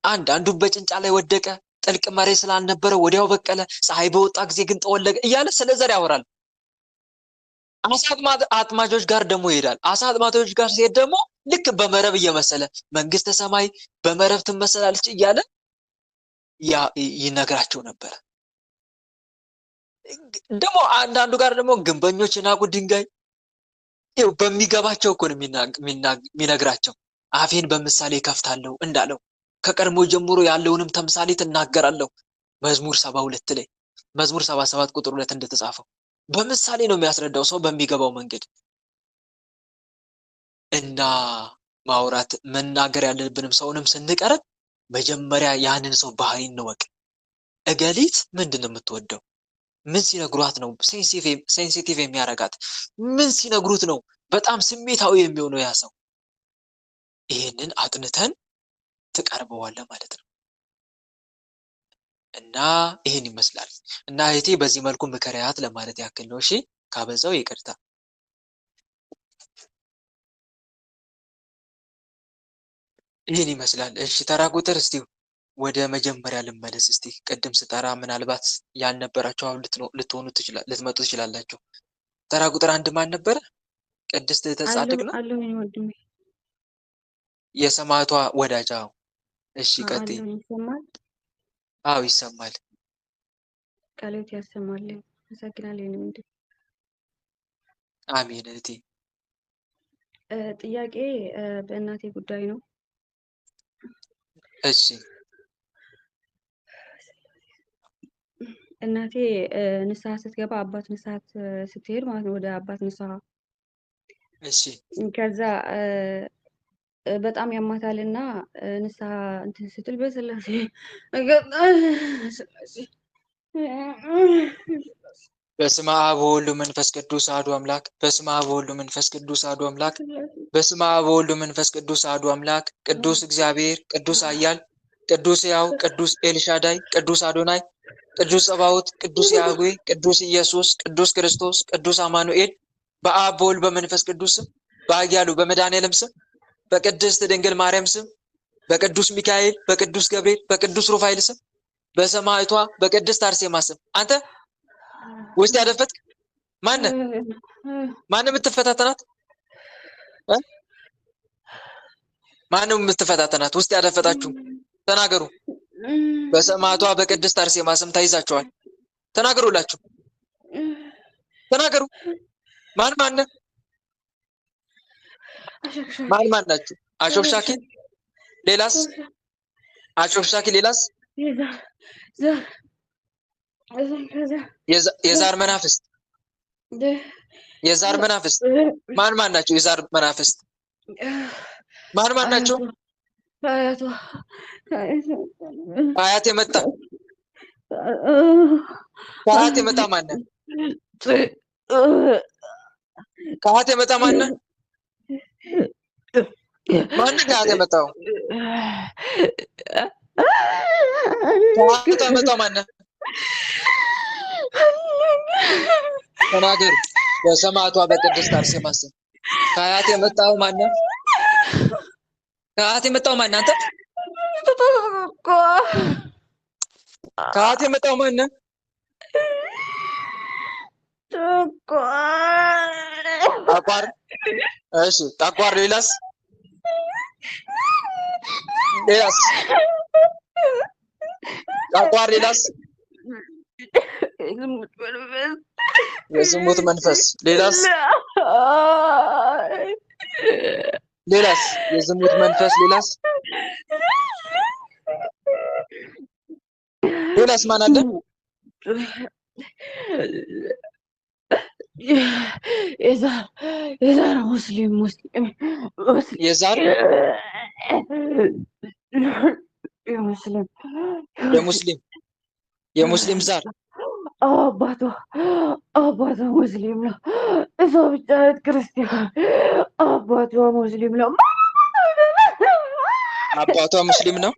B: አንዳንዱ በጭንጫ ላይ ወደቀ፣ ጥልቅ መሬት ስላልነበረ ወዲያው በቀለ፣ ፀሐይ በወጣ ጊዜ ግን ጠወለገ እያለ ስለ ዘር ያወራል። አሳ አጥማጆች ጋር ደግሞ ይሄዳል። አሳ አጥማጆች ጋር ሲሄድ ደግሞ ልክ በመረብ እየመሰለ መንግስተ ሰማይ በመረብ ትመሰላለች እያለ ይነግራቸው ነበር። ደግሞ አንዳንዱ ጋር ደግሞ ግንበኞች የናቁት ድንጋይ በሚገባቸው እኮ ነው የሚነግራቸው። አፌን በምሳሌ ከፍታለሁ እንዳለው ከቀድሞ ጀምሮ ያለውንም ተምሳሌት እናገራለሁ። መዝሙር 72 ላይ መዝሙር 77 ቁጥር 2 እንደተጻፈው በምሳሌ ነው የሚያስረዳው ሰው በሚገባው መንገድ። እና ማውራት መናገር ያለብንም ሰውንም ስንቀርብ መጀመሪያ ያንን ሰው ባህሪ እንወቅ። እገሊት ምንድነው የምትወደው? ምን ሲነግሯት ነው ሴንሲቲቭ የሚያረጋት? ምን ሲነግሩት ነው በጣም ስሜታዊ የሚሆነው ያ ሰው? ይሄንን አጥንተን ትቀርበዋለህ ማለት ነው። እና ይሄን ይመስላል። እና እህቴ በዚህ መልኩ ምከሪያት ለማለት ያክል ነው። እሺ ካበዛው ይቅርታ። ይሄን ይመስላል። እሺ ተራ ቁጥር እስቲ ወደ መጀመሪያ ልመለስ። እስቲ ቅድም ስጠራ ምናልባት ያልነበራችሁ አሁን ልትመጡ ትችላላችሁ። ተራ ቁጥር 1 ማን ነበረ? ቅድስት ተጻድቅ ነው የሰማዕቷ ወዳጅ። እሺ ቀጥይ። አዎ ይሰማል።
D: ቃልዎት ያሰማልን። አመሰግናለሁ።
B: አሜን እህቴ።
D: ጥያቄ በእናቴ ጉዳይ ነው።
B: እሺ
D: እናቴ ንስሐ ስትገባ አባት ንስሐ ስትሄድ ማለት ነው፣ ወደ አባት ንስሐ።
B: እሺ
D: ከዛ በጣም ያማታልና ንስሐ እንትን ስትል በስላሴ
B: በስመ አብ ወወልድ ወመንፈስ ቅዱስ አሐዱ አምላክ። በስመ አብ ወወልድ ወመንፈስ ቅዱስ አሐዱ አምላክ። በስመ አብ ወወልድ ወመንፈስ ቅዱስ አሐዱ አምላክ። ቅዱስ እግዚአብሔር፣ ቅዱስ ኃያል፣ ቅዱስ ሕያው፣ ቅዱስ ኤልሻዳይ፣ ቅዱስ አዶናይ፣ ቅዱስ ጸባኦት፣ ቅዱስ ያህዌ፣ ቅዱስ ኢየሱስ፣ ቅዱስ ክርስቶስ፣ ቅዱስ አማኑኤል፣ በአብ በወልድ በመንፈስ ቅዱስ ስም፣ በኃያሉ በመድኃኒዓለም ስም፣ በቅድስት ድንግል ማርያም ስም፣ በቅዱስ ሚካኤል፣ በቅዱስ ገብርኤል፣ በቅዱስ ሩፋኤል ስም፣ በሰማዕቷ በቅድስት አርሴማ ስም። አንተ ውስጥ ያደፈጥክ ማነህ? ማነው የምትፈታተናት? ማነው የምትፈታተናት? ውስጥ ያደፈጣችሁ ተናገሩ። በሰማዕቷ በቅድስት አርሴማ ስም ተይዛችኋል። ተናገሩላችሁ። ተናገሩ። ማን ነህ? ማን ናችሁ? አሾክሻኪ። ሌላስ? አሾክሻኪ። ሌላስ? የዛር መናፍስት። የዛር መናፍስት ማን ናቸው? የዛር መናፍስት ማን ናቸው? ከአያት የመጣ ከአያት የመጣ ማን ነው? ከአያት የመጣ ማን ነው? ማን ከአያት የመጣው? ከአያት የመጣው ማን ነው? ተናገሩ። በሰማዕቷ በቅድስት አርሴማ ስም ከአያት የመጣው ማን ነው? ከአያት የመጣው ማን? አንተ ከአያት የመጣው ማን ነው? ጠቋር። እሺ ጠቋር። ሌላስ? ሌላስ? ጠቋር። ሌላስ? የዝሙት መንፈስ። ሌላስ? ሌላስ? የዝሙት መንፈስ። ሌላስ? ሌላስ ማን አለ?
D: የዛር ሙስሊም
B: የዛር የሙስሊም ዛር።
D: አባቷ አባቷ ሙስሊም ነው። እሷ ብቻ ናት ክርስቲያን። አባቷ ሙስሊም ነው።
B: አባቷ ሙስሊም ነው።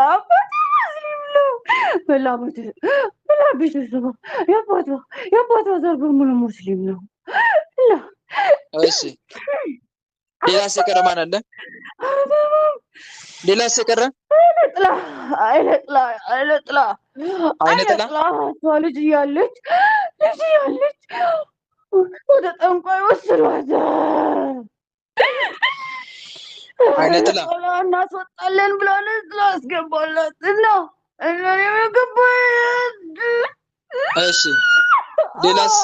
D: አባቷ ሙስሊም ነው። በላ ቤተሰቧ የአባቷ ዘር በሙሉ ሙስሊም ነው።
B: እሺ ሌላ የቀረ ማን አለ? ሌላ የቀረ
D: አይነጥላ እሷ ልጅ እያለች ወደ ጠንቋይ ወሰዷት።
B: አይነጥላ
D: እናስወጣለን ብላ ነጥላ አስገባላት እና የገባላት።
B: እሺ ሌላስ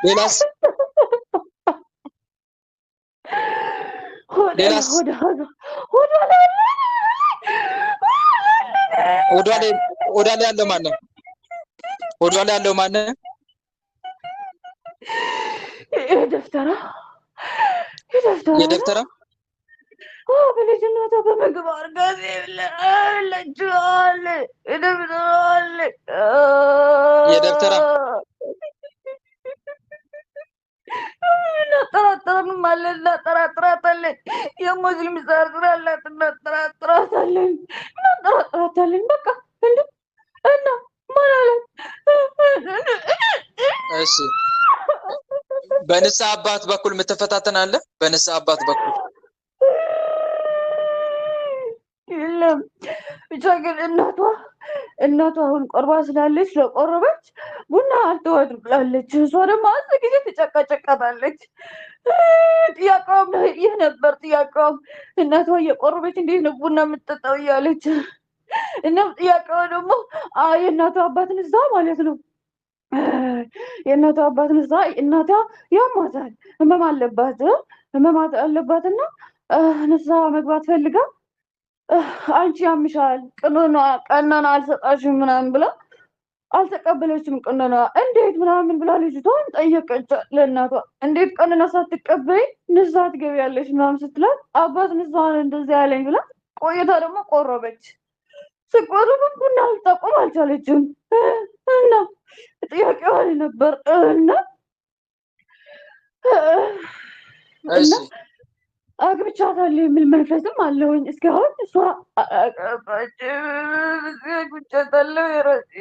B: ሌላስ ወደ ላይ ያለው ማን ነው? ወደ ላይ ያለው ማን ነው? የደብተራ
D: በልጅነቷ በምግብ አርጋዜ ለችዋል
B: የደብተራ
D: እናጠራጥረንም አለን እናጠራጥራታለን። የሙስሊም ዘር ስላላት እናጠራጥራታለን። በቃ እና ማን አላት?
B: እሺ በንስሐ አባት በኩል የምትፈታተን አለ? በንስሐ አባት በኩል
D: የለም። ብቻ ግን እናቷ አሁን ቆርባ ስላለች ስለቆረበች ቡና አልተወድ ብላለች። እሷ ደግሞ አንድ ጊዜ ትጨቃጨቃታለች። ጥያቄውም ይህ ነበር። ጥያቄውም እናቷ እየቆረበች እንዴት ነው ቡና የምትጠጣው እያለች እና ጥያቄው ደግሞ የእናቷ አባት ንስሐ ማለት ነው። የእናቷ አባት ንስሐ እናቷ ያማታል፣ ህመም አለባትና ንስሐ መግባት ፈልጋ አንቺ ያምሻል ቀኖና አልሰጣሽም ምናምን ብላ አልተቀበለችም። ቀኖና እንዴት ምናምን ብላ ልጅቷን ጠየቀቻት ለእናቷ። እንዴት ቀኖና ሳትቀበይ ንስሐ ትገቢያለሽ ምናምን ስትላት አባት ንስሐ እንደዚህ ያለኝ ብላ ቆይታ ደግሞ ቆረበች። ስቆርብም ቡና ልታቆም አልቻለችም እና ጥያቄዋ ነበር እና አግብቻታለሁ የሚል መንፈስም አለውኝ። እስካሁን እሷ አግብቻታለሁ የራሴ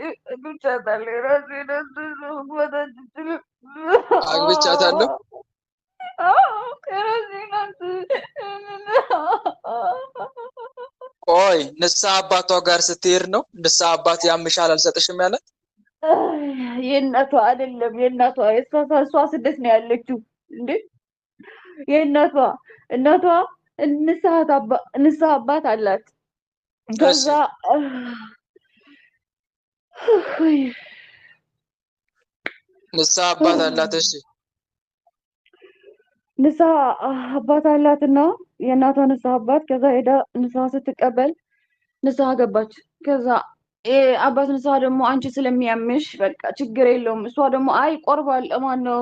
B: ቆይ ንስሐ አባቷ ጋር ስትሄድ ነው ንስሐ አባት ያምሻል አልሰጥሽም ያላት?
D: የእናቷ አይደለም የእናቷ እሷ ስደት ነው ያለችው እንዴ። የእናቷ ንስሐ አባት አላት። ከዛ
B: ንስሐ አባት አላት። እሺ
D: ንስሐ አባት አላትና የእናቷ ንስሐ አባት ከዛ ሄዳ ንስሐ ስትቀበል ንስሐ ገባች። ከዛ አባት ንስሐ ደግሞ አንቺ ስለሚያምሽ በቃ ችግር የለውም። እሷ ደግሞ አይ ቆርባል ማነው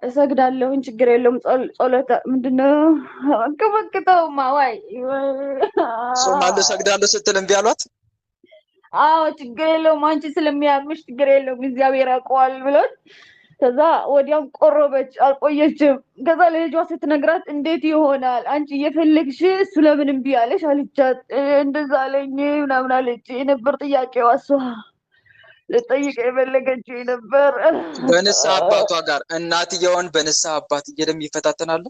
D: እሰግዳለሁኝ ችግር የለውም። ጸሎት ምንድነው ከበክተውማ ዋይ
B: ጾማለሁ እሰግዳለሁ ስትል እምቢ አሏት።
D: አዎ ችግር የለውም አንቺ ስለሚያምሽ ችግር የለውም እግዚአብሔር ያውቀዋል ብሎት ከዛ ወዲያም ቆረበች። አልቆየችም። ከዛ ለልጇ ስትነግራት እንዴት ይሆናል አንቺ እየፈለግሽ እሱ ለምን እምቢ አለሽ አለቻት። እንደዛ አለኝ ምናምን አለች የነበር ጥያቄዋ እሷ ልጠይቅ የፈለገችው ነበር።
B: በንስሐ አባቷ ጋር እናትየውን በንስሐ አባት እየደም ይፈታተናሉ።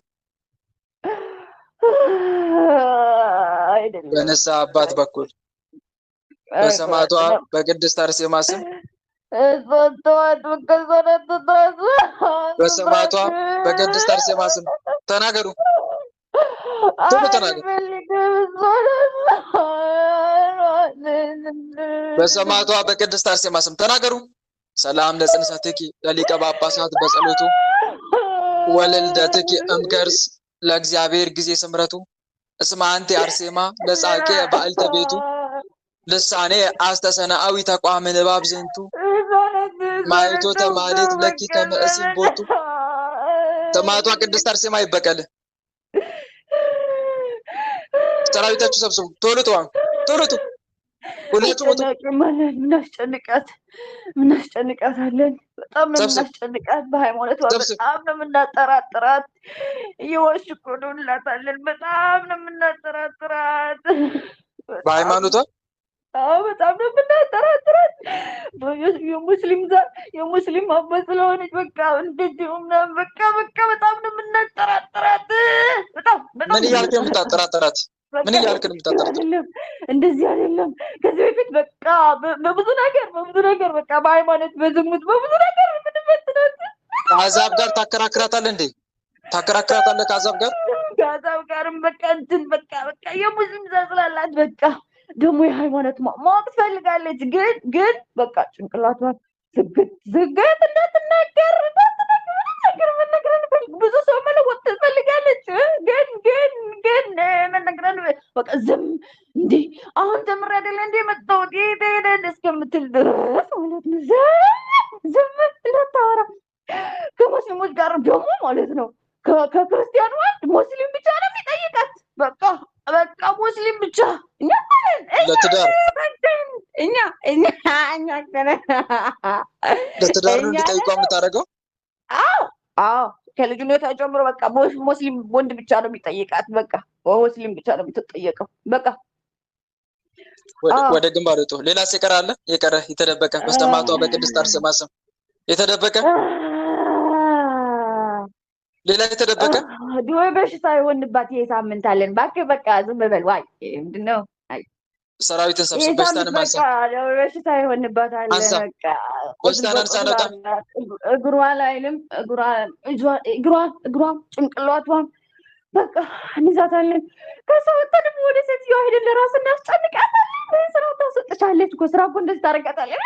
D: አይደለም
B: በንስሐ አባት በኩል በሰማዕቷ በቅድስት አርሴማ ስም በሰማዕቷ በቅድስት አርሴማ ስም ተናገሩ። ተናገሩ። በሰማዕቷ በቅድስት አርሴማ ስም ተናገሩ። ሰላም ለጽንሰትኪ ለሊቀ ጳጳሳት በጸሎቱ ወለልደትኪ እምከርስ ለእግዚአብሔር ጊዜ ስምረቱ እስመ አንቲ አርሴማ ለጻቄ ባዕልተ ቤቱ ልሳኔ አስተሰናአዊ ተቋም ንባብ ዝንቱ ማይቶ ተማሌት ለኪ ከመእሲም ቦቱ። ሰማዕቷ ቅድስት አርሴማ ይበቀል። ሰራዊታችሁ ሰብስቡ። ቶሎ ተዋን፣ ቶሎ ቱ ሁላችሁ ወጡ።
D: ምናስጨንቃታለን። በጣም ነው ምናስጨንቃት። በሃይማኖቷ በጣም ነው ምናጠራጥራት። እየዋሽ እኮ ነው እንላታለን። በጣም ነው ምናጠራጥራት
B: በሃይማኖቷ።
D: አዎ በጣም ነው ምናጠራጥራት። የሙስሊም አባት ስለሆነች በቃ እንደዚህ ምናምን በቃ በጣም ነው ምናጠራጥራት። በጣም
B: ምን እያልክ ነው የምታጠራጥራት? ምን እያልክ ነው የምታጠራጥራት?
D: እንደዚህ አይደለም። ከዚህ በፊት በቃ በብዙ ነገር በቃ በሃይማኖት በዝሙት በብዙ ነገር ምንፈትናት።
B: ከአሕዛብ ጋር ታከራክራታለህ እንዴ? ታከራክራታለህ ከአሕዛብ ጋር?
D: ከአሕዛብ ጋርም በቃ እንትን በቃ የሙስሊም ዘር ስላላት በቃ ደግሞ የሃይማኖት ማወቅ ትፈልጋለች። ግን በቃ ጭንቅላቷን ዝግት እንዳትናገር ብዙ ሰው መለወጥ ትፈልጋለች። ግን መነግረን በቃ ዝም እንዴ አሁን ጀምሬ አይደለ እንዴ መጣሁት እስከምትል ድረስ ማለት ነው። ዝም እንዳታወራ ከሙስሊሞች ጋር ደግሞ ማለት ነው። ከክርስቲያኑ አንድ ሙስሊም ብቻ ነው የሚጠይቃት። በቃ ሙስሊም ብቻ
B: ለትዳር ለትዳር ነው እንዲጠይቋ የምታደርገው።
D: አዎ ከልጅነቷ ጀምሮ በቃ ሙስሊም ወንድ ብቻ ነው የሚጠይቃት። በቃ ሙስሊም ብቻ ነው የምትጠየቀው። በቃ
B: ወደ ግንባር ወጡ። ሌላ ሲቀር አለ የቀረ የተደበቀ በስተማቷ በቅድስት አርሴማ ስም የተደበቀ ሌላ የተደበቀ
D: ድወይ በሽታ የሆንባት ይሄ ሳምንት አለን። እባክህ በቃ ዝም በል። ዋይ ምንድን ነው?
B: ሰራዊትን ሰብስብ። በሽታን ማንሳ
D: በሽታ የሆንባት አለ። በቃ
B: በሽታን አንሳነጣ
D: እግሯ ላይንም እግሯ ጭንቅላቷን በቃ እንይዛታለን። ከዛ ወጥተን ደግሞ ወደ ሴትዮዋ ሄደን ለራስ እናስጨንቃታለን። ስራ ታስወጥቻለች እኮ ስራ እኮ እንደዚህ ታደርጋታለች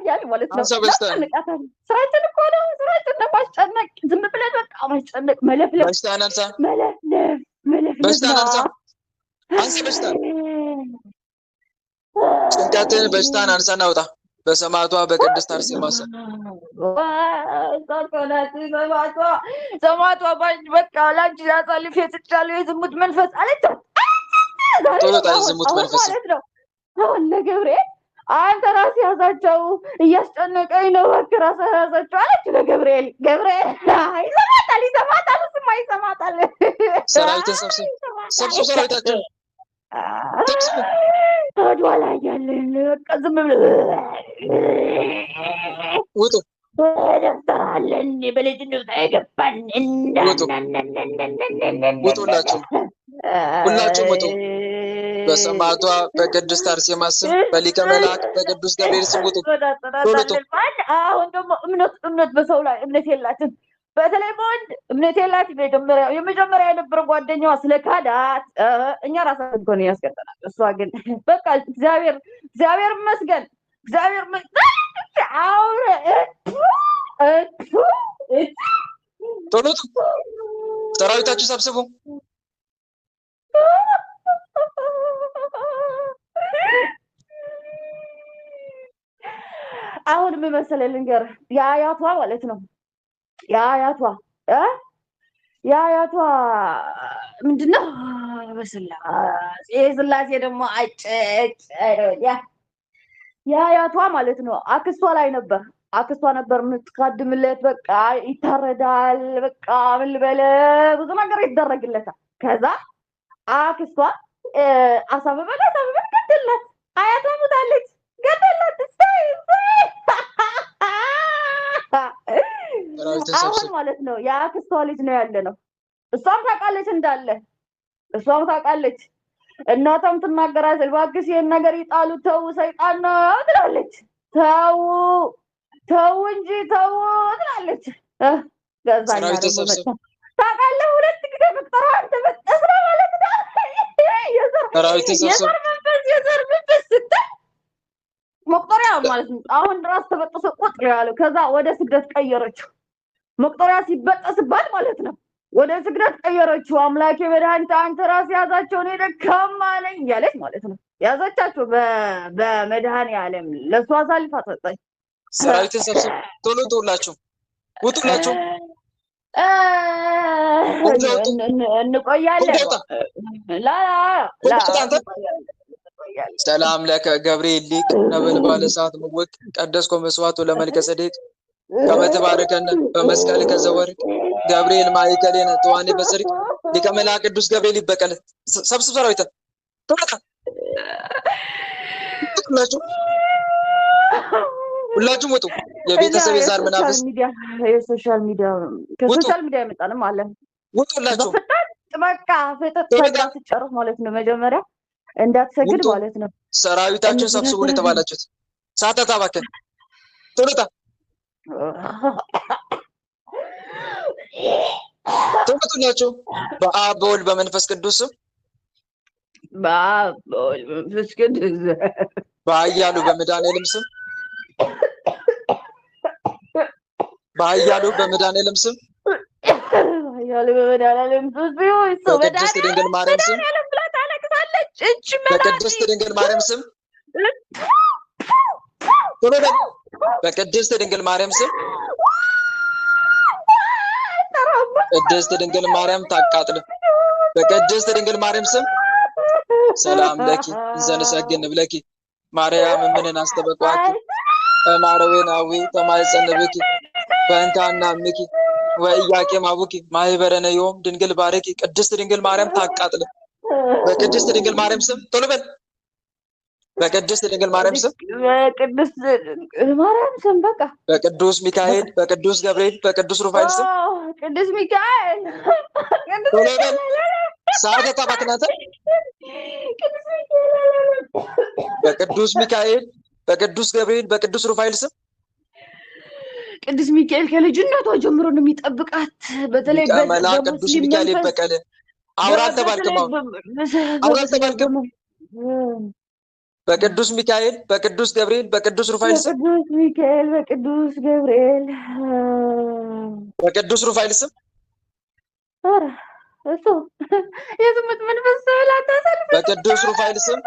D: ያለ ማለት ነው። እናስጨንቃታለን። ስራችን እኮ ነው። ስራችን ነው ማስጨነቅ። ዝም ብለን በቃ ማስጨነቅ፣ መለፍለፍ።
B: በሽታን አንሳ፣
D: መለፍለፍ።
B: በሽታን አንሳ፣ አንሳ በሽታን። ጭንቀትን በሽታን አንሳ እናውጣ በሰማዕቷ በቅድስት አርሴማ ስም። ሰማዕቷ በቃ ላንቺ አሳልፌ ሰጥቻለሁ የዝሙት መንፈስ አለቻት። ቶሎ ታይ ዝሙት መንፈስ
D: ነው። አሁን ለገብርኤል አንተ ራስህ ያዛቸው እያስጨነቀኝ ነው እባክህ ራስህ ያዛቸው አለች ለገብርኤል። ገብርኤል ይሰማታል እሱማ ይሰማታል።
B: ሰራዊትን ሰብስብ ሰራዊታችን
D: ወደኋላ ላይ ያለን በቃ ዝም ብለህ
B: ውጡ።
D: ደፍተራለን በልጅነት አይገባን
B: ውጡላችሁ፣ ሁላችሁም ውጡ። በሰማዕቷ በቅድስት አርሴማ ስም በሊቀ መላእክት በቅዱስ ገብርኤል ስም ውጡ።
D: አሁን ደግሞ እምነት በሰው ላይ እምነት የላትም። በተለይ በወንድ እምነት የላትም። የመጀመሪያ የነበረ ጓደኛዋ ስለካዳት እኛ ራሳችን እኮ ነው ያስቀጠናል። እሷ ግን በቃ እግዚአብሔር ይመስገን አውረ
B: ቶሎ ሰራዊታችሁ ሰብስቡ።
D: አሁን ምን መሰለህ ልንገርህ፣ የአያቷ ማለት ነው የአያቷ ምንድነው ስላሴ ደግሞ የአያቷ ማለት ነው አክስቷ ላይ ነበር። አክስቷ ነበር የምትቀድምለት። በቃ ይታረዳል። በቃ ምን ልበልህ ብዙ ነገር ይደረግለታል። ከዛ አክስቷ አሳበበ ገደላት። አያቷ ሞታለች፣ ገደላት። አሁን ማለት ነው የአክስቷ ልጅ ነው ያለ ነው። እሷም ታውቃለች እንዳለ እሷም ታውቃለች። እናቷም ትናገራለች፣ እባክሽ ይሄን ነገር ይጣሉ፣ ተው ሰይጣን ነው ትላለች። ተው እንጂ ተው ትላለች። ገዛኛ ደግሞ ታውቃለህ፣ ሁለት ጊዜ መቅጠራ ተበጠሰ ማለት ነው። የዘር መንፈስ ስትል መቁጠሪያ ማለት ነው። አሁን ራስ ተበጠሰ ቁጥር ያለው ከዛ ወደ ስግደት ቀየረችው። መቁጠሪያ ሲበጠስባት ማለት ነው ወደ ስግደት ቀየረችው። አምላኬ መድኃኒት አንተ ራስ ያዛቸው እኔ ደካማ ነኝ እያለች ማለት ነው። ያዛቻቸው በመድኃኒዓለም ለእሷ አሳልፋ ሰጠች።
B: ሰራዊትን ሰብስብ ቶሎ ውጡላችሁ።
D: እንቆያለን።
B: ሰላም ለከ ገብርኤል ሊቅ ነበልባለ እሳት ምውቅ ቀደስኮ መስዋዕቱ ለመልከ ጸዴቅ ከመተባረከነ በመስቀል ከዘወርቅ ገብርኤል ማይከሌነ ተዋኔ በጽድቅ ሊቀ መላእክት ቅዱስ ገብርኤል ይበቀል። ሰብስብ ሰራዊት ተወጣ ሁላችሁም ውጡ። የቤተሰብ የዛር መናፍስ
D: የሶሻል ሚዲያ ከሶሻል ሚዲያ የመጣንም አለ።
B: ውጡ ሁላችሁ
D: በቃ ፍጥጥ ጨርስ ማለት ነው። መጀመሪያ እንዳትሰግድ ማለት ነው።
B: ሰራዊታችሁን ሰብስቡን የተባላችሁት ሳታ ታባከን ተወጣ ተወጡላችሁ። በአብ በወልድ በመንፈስ ቅዱስ
D: በአብ በወልድ በመንፈስ ቅዱስ
B: በኃያሉ በመድኃኔዓለም ስም በኃያሉ በመድኃኔዓለም ስም
D: በኃያሉ በመድኃኔዓለም ስም
B: በቅድስት ድንግል ማርያም ስም በቅድስት ድንግል ማርያም ስም በቅድስት ድንግል ማርያም ስም ቅድስት ድንግል ማርያም ታቃጥል። በቅድስት ድንግል ማርያም ስም ሰላም ለኪ እንዘንሰግን ብለኪ ማርያም ምንን አስተበቋኪ ማረዌናዊ ተማይጸንብኪ በእንታና ምኪ ወኢያቄም አቡኪ ማህበረነ ዮም ድንግል ባረኪ። ቅድስት ድንግል ማርያም ታቃጥል። በቅድስት ድንግል ማርያም ስም ቶሎ በል። በቅድስት ድንግል ማርያም ስም
D: በቅድስት ማርያም ስም በቃ
B: በቅዱስ ሚካኤል በቅዱስ ገብርኤል በቅዱስ ሩፋኤል ስም
D: ቅዱስ ሚካኤል
B: ቶሎ በል። ሰዓት ተባክናተ በቅዱስ ሚካኤል በቅዱስ ገብርኤል በቅዱስ ሩፋኤል ስም
D: ቅዱስ ሚካኤል ከልጅነቷ ጀምሮ ነው የሚጠብቃት። በተለይ
B: መልአክ ቅዱስ ሚካኤል ይበቀል። አውራ ተባልከም አውራ ተባልከም በቅዱስ ሚካኤል በቅዱስ ገብርኤል በቅዱስ ሩፋኤል ስም
D: በቅዱስ ሚካኤል በቅዱስ ገብርኤል
B: በቅዱስ ሩፋኤል ስም
D: ኧረ እሱ የዝሙት መንፈስ ስላታሰል
B: በቅዱስ ሩፋኤል ስም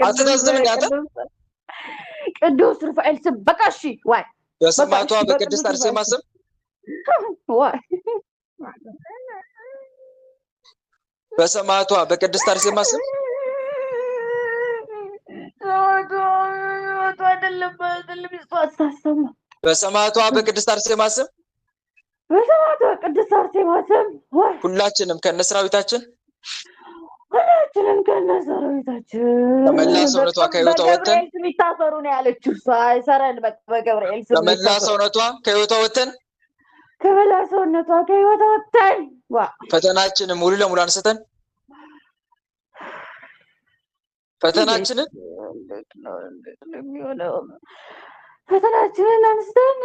B: አትናዝም ያተ
D: ቅዱስ ሩፋኤል ስም በቃ እሺ። ዋይ
B: በሰማዕቷ በቅድስት አርሴማ ስም
D: ዋይ
B: በሰማዕቷ በቅድስት አርሴማ ስም በሰማዕቷ በቅድስት አርሴማ ስም
D: በሰማዕቷ በቅድስት አርሴማ ስም
B: ሁላችንም ከነሰራዊታችን
D: ሁላችንም ከነሰራዊታችን
B: ከመላ ሰውነቷ ከህይወቷ ወተን
D: የሚታሰሩ ነው ያለችው። ሳይሰረን በገብርኤል ስም
B: ከመላ ሰውነቷ ከህይወቷ ወተን
D: ከመላ ሰውነቷ ከህይወቷ ወተን
B: ፈተናችንን ሙሉ ለሙሉ አንስተን ፈተናችንን
D: አንስተን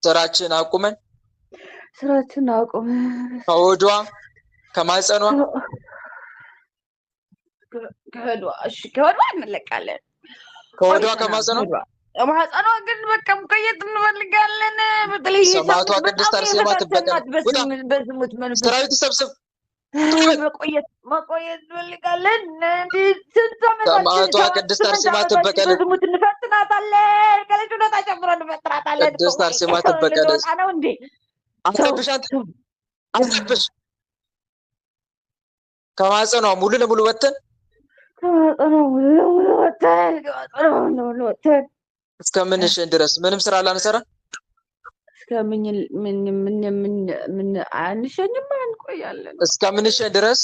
D: ስራችን አቁመን
B: ከወዷ ከማህፀኗ
D: ከወዷ እንለቃለን።
B: ከወዷ ከማህፀኗ
D: ማህፀኗ ግን በቃ መቆየት እንፈልጋለን። በተለይ
B: ሰማዕቷ ቅድስት አርሴማ ትበቀል።
D: በዝሙት መንፈስ
B: ሰራዊት ሰብስብ
D: መቆየት እንፈልጋለን።
B: ሰማዕቷ ቅድስት አርሴማ ትበቀል።
D: በዝሙት እንፈትናታለን። ከልጅነቷ ጀምሮ እንፈትናታለን።
B: ቅድስት አርሴማ ትበቀል።
D: ነው እንዴ
B: አትረብሽ አትረብሽ። ከማህፀኗ ሙሉ ለሙሉ ወተን እስከምንሽን ድረስ ምንም ስራ ላንሰራ
D: አንሸኝም እንቆያለን።
B: እስከምንሽን ድረስ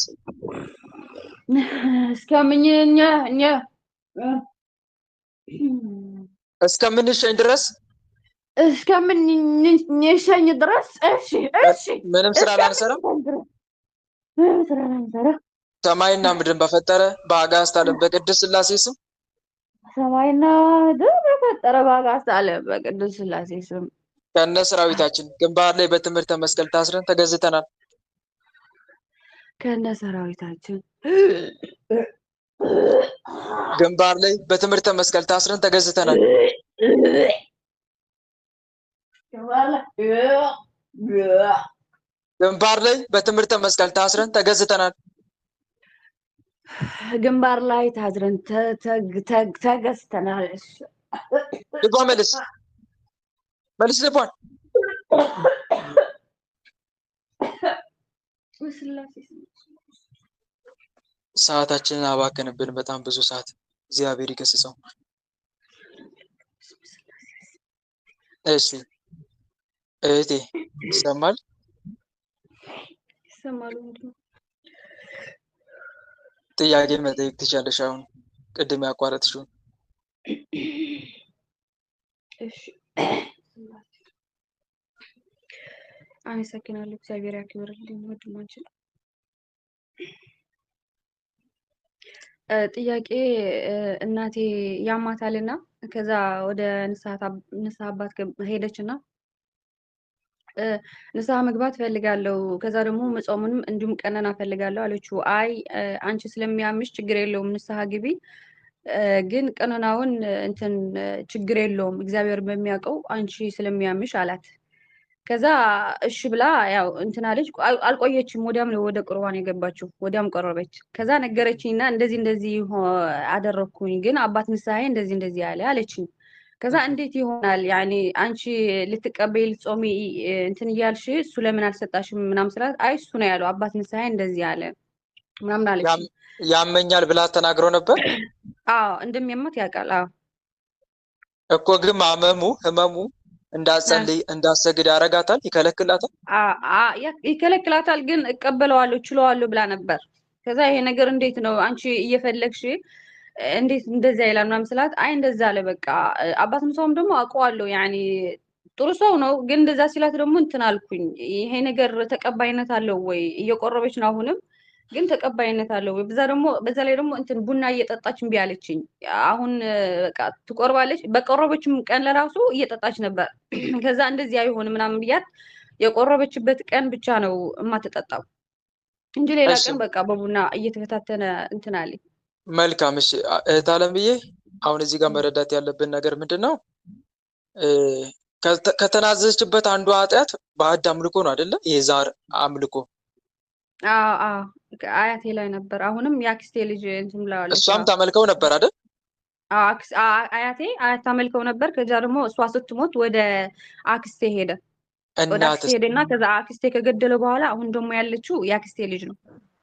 B: እስከምንሽን ድረስ
D: እስከምንሸኝ ድረስ እሺ
B: ምንም ስራ ላንሰራ ሰማይና ምድርን በፈጠረ በአጋዕዝተ ዓለም በቅድስት ሥላሴ ስም
D: ሰማይና ምድር በፈጠረ በአጋዕዝተ ዓለም በቅድስት ሥላሴ ስም
B: ከነ ሰራዊታችን ግንባር ላይ በትምህርተ መስቀል ታስረን ተገዝተናል።
D: ከነ ሰራዊታችን
B: ግንባር ላይ በትምህርተ መስቀል ታስረን ተገዝተናል። ግንባር ላይ በትምህርተ መስቀል ታስረን ተገዝተናል።
D: ግንባር ላይ ታዝረን ተገዝተናል።
B: ልቧ መልስ ልቧን
D: በስላሴ
B: ሰዓታችንን አባከንብን በጣም ብዙ ሰዓት። እግዚአብሔር ይገስጸው። እሺ እህቴ ይሰማል?
D: ይሰማሉ። ምንድን ነው
B: ጥያቄ መጠየቅ ትችያለሽ። አሁን ቅድም ያቋረጥሽውን።
D: እሺ አመሰግናለሁ። እግዚአብሔር ያክብርልኝ ወንድማችን። ጥያቄ እናቴ ያማታልና ከዛ ወደ ንስሐ አባት ሄደችና ንስሐ መግባት ፈልጋለሁ፣ ከዛ ደግሞ መጾሙንም እንዲሁም ቀነና ፈልጋለሁ አለችው። አይ አንቺ ስለሚያምሽ ችግር የለውም ንስሐ ግቢ፣ ግን ቀኖናውን እንትን ችግር የለውም እግዚአብሔር በሚያውቀው አንቺ ስለሚያምሽ አላት። ከዛ እሺ ብላ ያው እንትን አለች። አልቆየችም፣ ወዲያም ነው ወደ ቁርባን የገባችው፣ ወዲያም ቆረበች። ከዛ ነገረችኝና እንደዚህ እንደዚህ አደረኩኝ፣ ግን አባት ንስሐዬ እንደዚህ እንደዚህ አለ አለችኝ። ከዛ እንዴት ይሆናል ያኔ አንቺ ልትቀበይ ልትጾሚ እንትን እያልሽ እሱ ለምን አልሰጣሽም ምናምን ስላት፣ አይ እሱ ነው ያለው አባት ንስሐዬ እንደዚህ አለ ምናምን አለች።
B: ያመኛል ብላ ተናግሮ ነበር።
D: አዎ እንደሚያማት ያውቃል። አዎ
B: እኮ ግን ህመሙ እንዳጸልይ እንዳሰግድ ያረጋታል፣ ይከለክላታል።
D: ይከለክላታል፣ ግን እቀበለዋለሁ ችለዋለሁ ብላ ነበር። ከዛ ይሄ ነገር እንዴት ነው አንቺ እየፈለግሽ እንዴት እንደዛ ይላል ምናምን ስላት፣ አይ እንደዛ አለ በቃ። አባትም ሰውም ደግሞ አውቀዋለሁ ያኔ ጥሩ ሰው ነው፣ ግን እንደዛ ሲላት ደግሞ እንትን አልኩኝ፣ ይሄ ነገር ተቀባይነት አለው ወይ? እየቆረበች ነው አሁንም፣ ግን ተቀባይነት አለው ወይ? በዛ ላይ ደግሞ እንትን ቡና እየጠጣች እምቢ አለችኝ። አሁን በቃ ትቆርባለች። በቆረበችም ቀን ለራሱ እየጠጣች ነበር። ከዛ እንደዚህ አይሆንም ምናምን ብያት የቆረበችበት ቀን ብቻ ነው የማትጠጣው እንጂ ሌላ ቀን በቃ በቡና እየተከታተነ እንትን አለኝ።
B: መልካም። እሺ እህት አለምዬ፣ አሁን እዚህ ጋር መረዳት ያለብን ነገር ምንድን ነው? ከተናዘዘችበት አንዱ ኃጢአት ባዕድ አምልኮ ነው አይደለ? የዛር አምልኮ።
D: አያቴ ላይ ነበር። አሁንም የአክስቴ ልጅ እንትን ብለዋለች።
B: እሷም ታመልከው ነበር አይደል?
D: አያት ታመልከው ነበር። ከዛ ደግሞ እሷ ስትሞት ወደ አክስቴ ሄደ። ወደ አክስቴ ሄደና ከዛ አክስቴ ከገደለ በኋላ አሁን ደግሞ ያለችው የአክስቴ ልጅ ነው።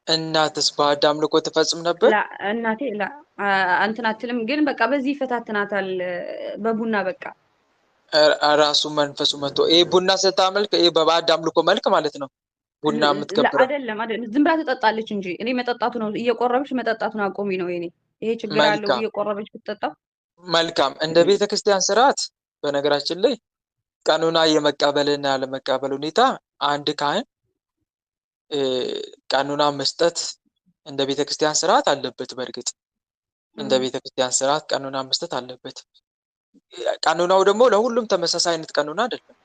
B: እናትስ ባዕድ አምልኮ ትፈጽም ነበር?
D: እናቴ እንትን አትልም፣ ግን በቃ በዚህ ይፈታትናታል በቡና በቃ
B: ራሱ መንፈሱ መጥቶ ይሄ ቡና ስታመልክ ይሄ በባዕድ አምልኮ መልክ ማለት ነው። ቡና የምትከብረው
D: አይደለም ዝም ብላ ትጠጣለች እንጂ እኔ መጠጣቱ ነው እየቆረበች መጠጣቱን አቆሚ ነው የኔ ይሄ ችግር አለው እየቆረበች ብትጠጣ።
B: መልካም። እንደ ቤተክርስቲያን ስርዓት በነገራችን ላይ ቀኖና የመቀበልና ያለመቀበል ሁኔታ አንድ ካህን ቀኖና መስጠት እንደ ቤተክርስቲያን ስርዓት አለበት። በእርግጥ እንደ ቤተክርስቲያን ስርዓት ቀኖና መስጠት አለበት። ቀኖናው ደግሞ ለሁሉም ተመሳሳይ አይነት ቀኖና አይደለም።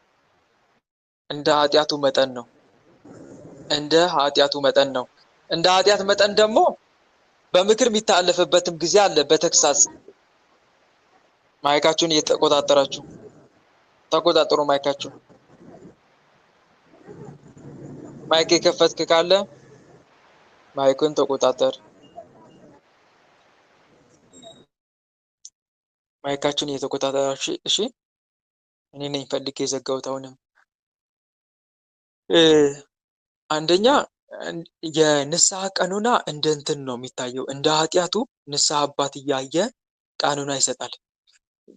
B: እንደ ኃጢአቱ መጠን ነው። እንደ ኃጢአቱ መጠን ደግሞ በምክር የሚታለፍበትም ጊዜ አለ። በተግሳጽ ማይካችሁን እየተቆጣጠራችሁ ተቆጣጠሩ። ማይካችሁን ማይክ የከፈትክ ካለ ማይኩን ተቆጣጠር። ማይካችሁን እየተቆጣጠራችሁ እሺ። እኔ ነኝ ፈልጌ የዘጋሁት። አሁንም አንደኛ የንስሐ ቀኖና እንደ እንትን ነው የሚታየው። እንደ ኃጢአቱ ንስሐ አባት እያየ ቀኖና ይሰጣል።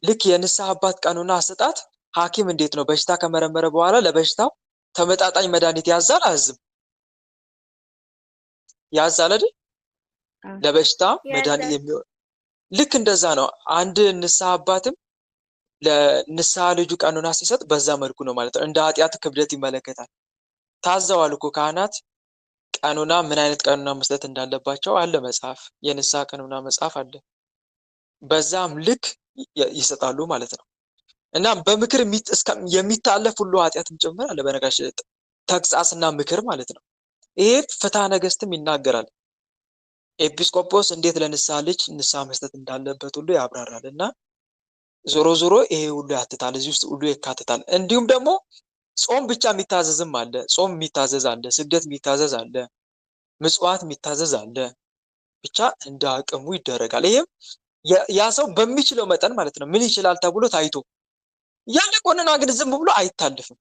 B: ልክ የንስሐ አባት ቀኖና አሰጣት ሐኪም እንዴት ነው በሽታ ከመረመረ በኋላ ለበሽታው ተመጣጣኝ መድኃኒት ያዛል አያዝም? ያዛል አይደል? ለበሽታ መድኃኒት የሚሆን ልክ እንደዛ ነው። አንድ ንስሐ አባትም ለንስሐ ልጁ ቀኖና ሲሰጥ በዛ መልኩ ነው ማለት ነው። እንደ ኃጢአት ክብደት ይመለከታል። ታዘዋል እኮ ካህናት ቀኖና ምን አይነት ቀኖና መስጠት እንዳለባቸው አለ መጽሐፍ፣ የንስሐ ቀኖና መጽሐፍ አለ። በዛም ልክ ይሰጣሉ ማለት ነው። እና በምክር የሚታለፍ ሁሉ ኃጢአትም ጭምር አለ። በነገራችን ተግሳጽና ምክር ማለት ነው። ይሄ ፍትሐ ነገሥትም ይናገራል። ኤጲስቆጶስ እንዴት ለንስሐ ልጅ ንስሐ መስጠት እንዳለበት ሁሉ ያብራራል። እና ዞሮ ዞሮ ይሄ ሁሉ ያትታል፣ እዚህ ውስጥ ሁሉ ይካትታል። እንዲሁም ደግሞ ጾም ብቻ የሚታዘዝም አለ። ጾም የሚታዘዝ አለ፣ ስግደት የሚታዘዝ አለ፣ ምጽዋት የሚታዘዝ አለ። ብቻ እንደ አቅሙ ይደረጋል። ይሄም ያ ሰው በሚችለው መጠን ማለት ነው። ምን ይችላል ተብሎ ታይቶ ያለ ቀኖና ግን ዝም ብሎ አይታለፍም።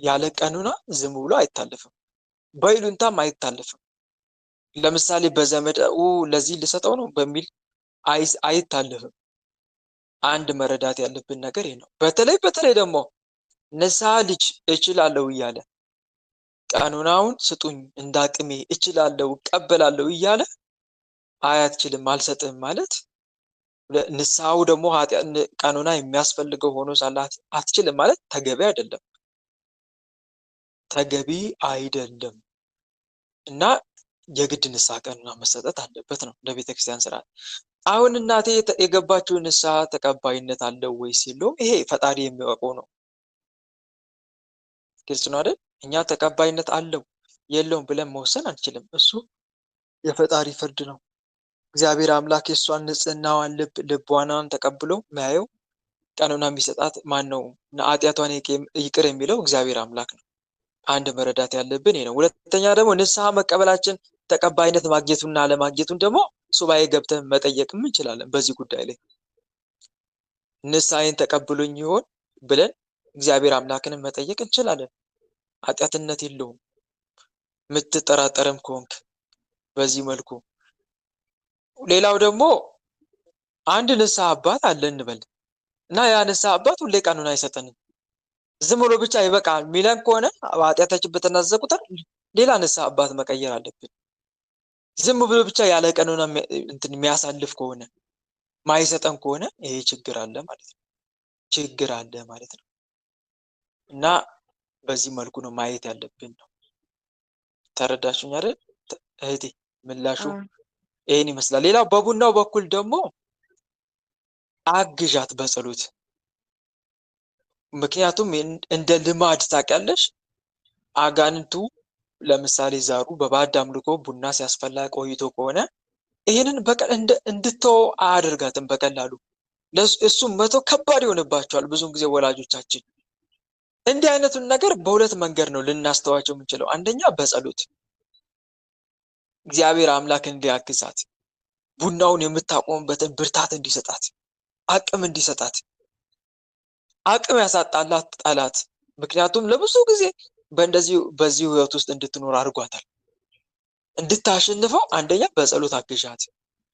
B: ያለ ቀኖና ዝም ብሎ አይታለፍም። በይሉንታም አይታለፍም። ለምሳሌ በዘመድ ለዚህ ልሰጠው ነው በሚል አይታለፍም። አንድ መረዳት ያለብን ነገር ይሄ ነው። በተለይ ደግሞ ንስሐ ልጅ እችላለሁ እያለ ቀኖናውን ስጡኝ እንዳቅሜ እችላለሁ እቀበላለሁ እያለ አትችልም አልሰጥም ማለት ንስሐው ደግሞ ቀኖና የሚያስፈልገው ሆኖ ሳለ አትችልም ማለት ተገቢ አይደለም እና የግድ ንስሐ ቀኖና መሰጠት አለበት ነው እንደ ቤተክርስቲያን ስርዓት። አሁን እናቴ የገባችው ንስሐ ተቀባይነት አለው ወይ ሲለው ይሄ ፈጣሪ የሚያውቀው ነው። ግልጽ ነው አይደል? እኛ ተቀባይነት አለው የለውም ብለን መወሰን አንችልም። እሱ የፈጣሪ ፍርድ ነው። እግዚአብሔር አምላክ የእሷን ንጽህናዋን ልቧናን ተቀብሎ የሚያየው ቀኖና የሚሰጣት ማን ነው? ኃጢአቷን ይቅር የሚለው እግዚአብሔር አምላክ ነው። አንድ መረዳት ያለብን ይሄ ነው። ሁለተኛ ደግሞ ንስሐ መቀበላችን ተቀባይነት ማግኘቱና አለማግኘቱን ደግሞ ሱባኤ ገብተን መጠየቅም እንችላለን። በዚህ ጉዳይ ላይ ንስሐዬን ተቀብሎኝ ይሆን ብለን እግዚአብሔር አምላክን መጠየቅ እንችላለን። ኃጢአትነት የለውም። የምትጠራጠርም ከሆንክ በዚህ መልኩ። ሌላው ደግሞ አንድ ንስሐ አባት አለ እንበል እና ያ ንስሐ አባት ሁሌ ቀኑን አይሰጠንም። ዝም ብሎ ብቻ ይበቃል ሚለን ከሆነ ኃጢአታችን በተናዘዘ ቁጥር ሌላ ንስሐ አባት መቀየር አለብን። ዝም ብሎ ብቻ ያለ ቀኑና የሚያሳልፍ ከሆነ ማይሰጠን ከሆነ ይሄ ችግር አለ ማለት ነው። እና በዚህ መልኩ ነው ማየት ያለብን ነው። ተረዳሽኝ አይደል እህቴ? ምላሹ ይሄን ይመስላል። ሌላው በቡናው በኩል ደግሞ አግዣት በጸሎት። ምክንያቱም እንደ ልማድ ታውቂያለሽ አጋንንቱ ለምሳሌ ዛሩ በባዕድ አምልኮ ቡና ሲያስፈላ ቆይቶ ከሆነ ይሄንን እንድትተው አያደርጋትም በቀላሉ። እሱም መተው ከባድ ይሆንባቸዋል ብዙውን ጊዜ ወላጆቻችን። እንዲህ አይነቱን ነገር በሁለት መንገድ ነው ልናስተዋቸው የምንችለው። አንደኛ በጸሎት እግዚአብሔር አምላክ እንዲያግዛት፣ ቡናውን የምታቆምበትን ብርታት እንዲሰጣት፣ አቅም እንዲሰጣት። አቅም ያሳጣላት ጠላት። ምክንያቱም ለብዙ ጊዜ በዚህ ህይወት ውስጥ እንድትኖር አድርጓታል። እንድታሸንፈው አንደኛ በጸሎት አግዣት፣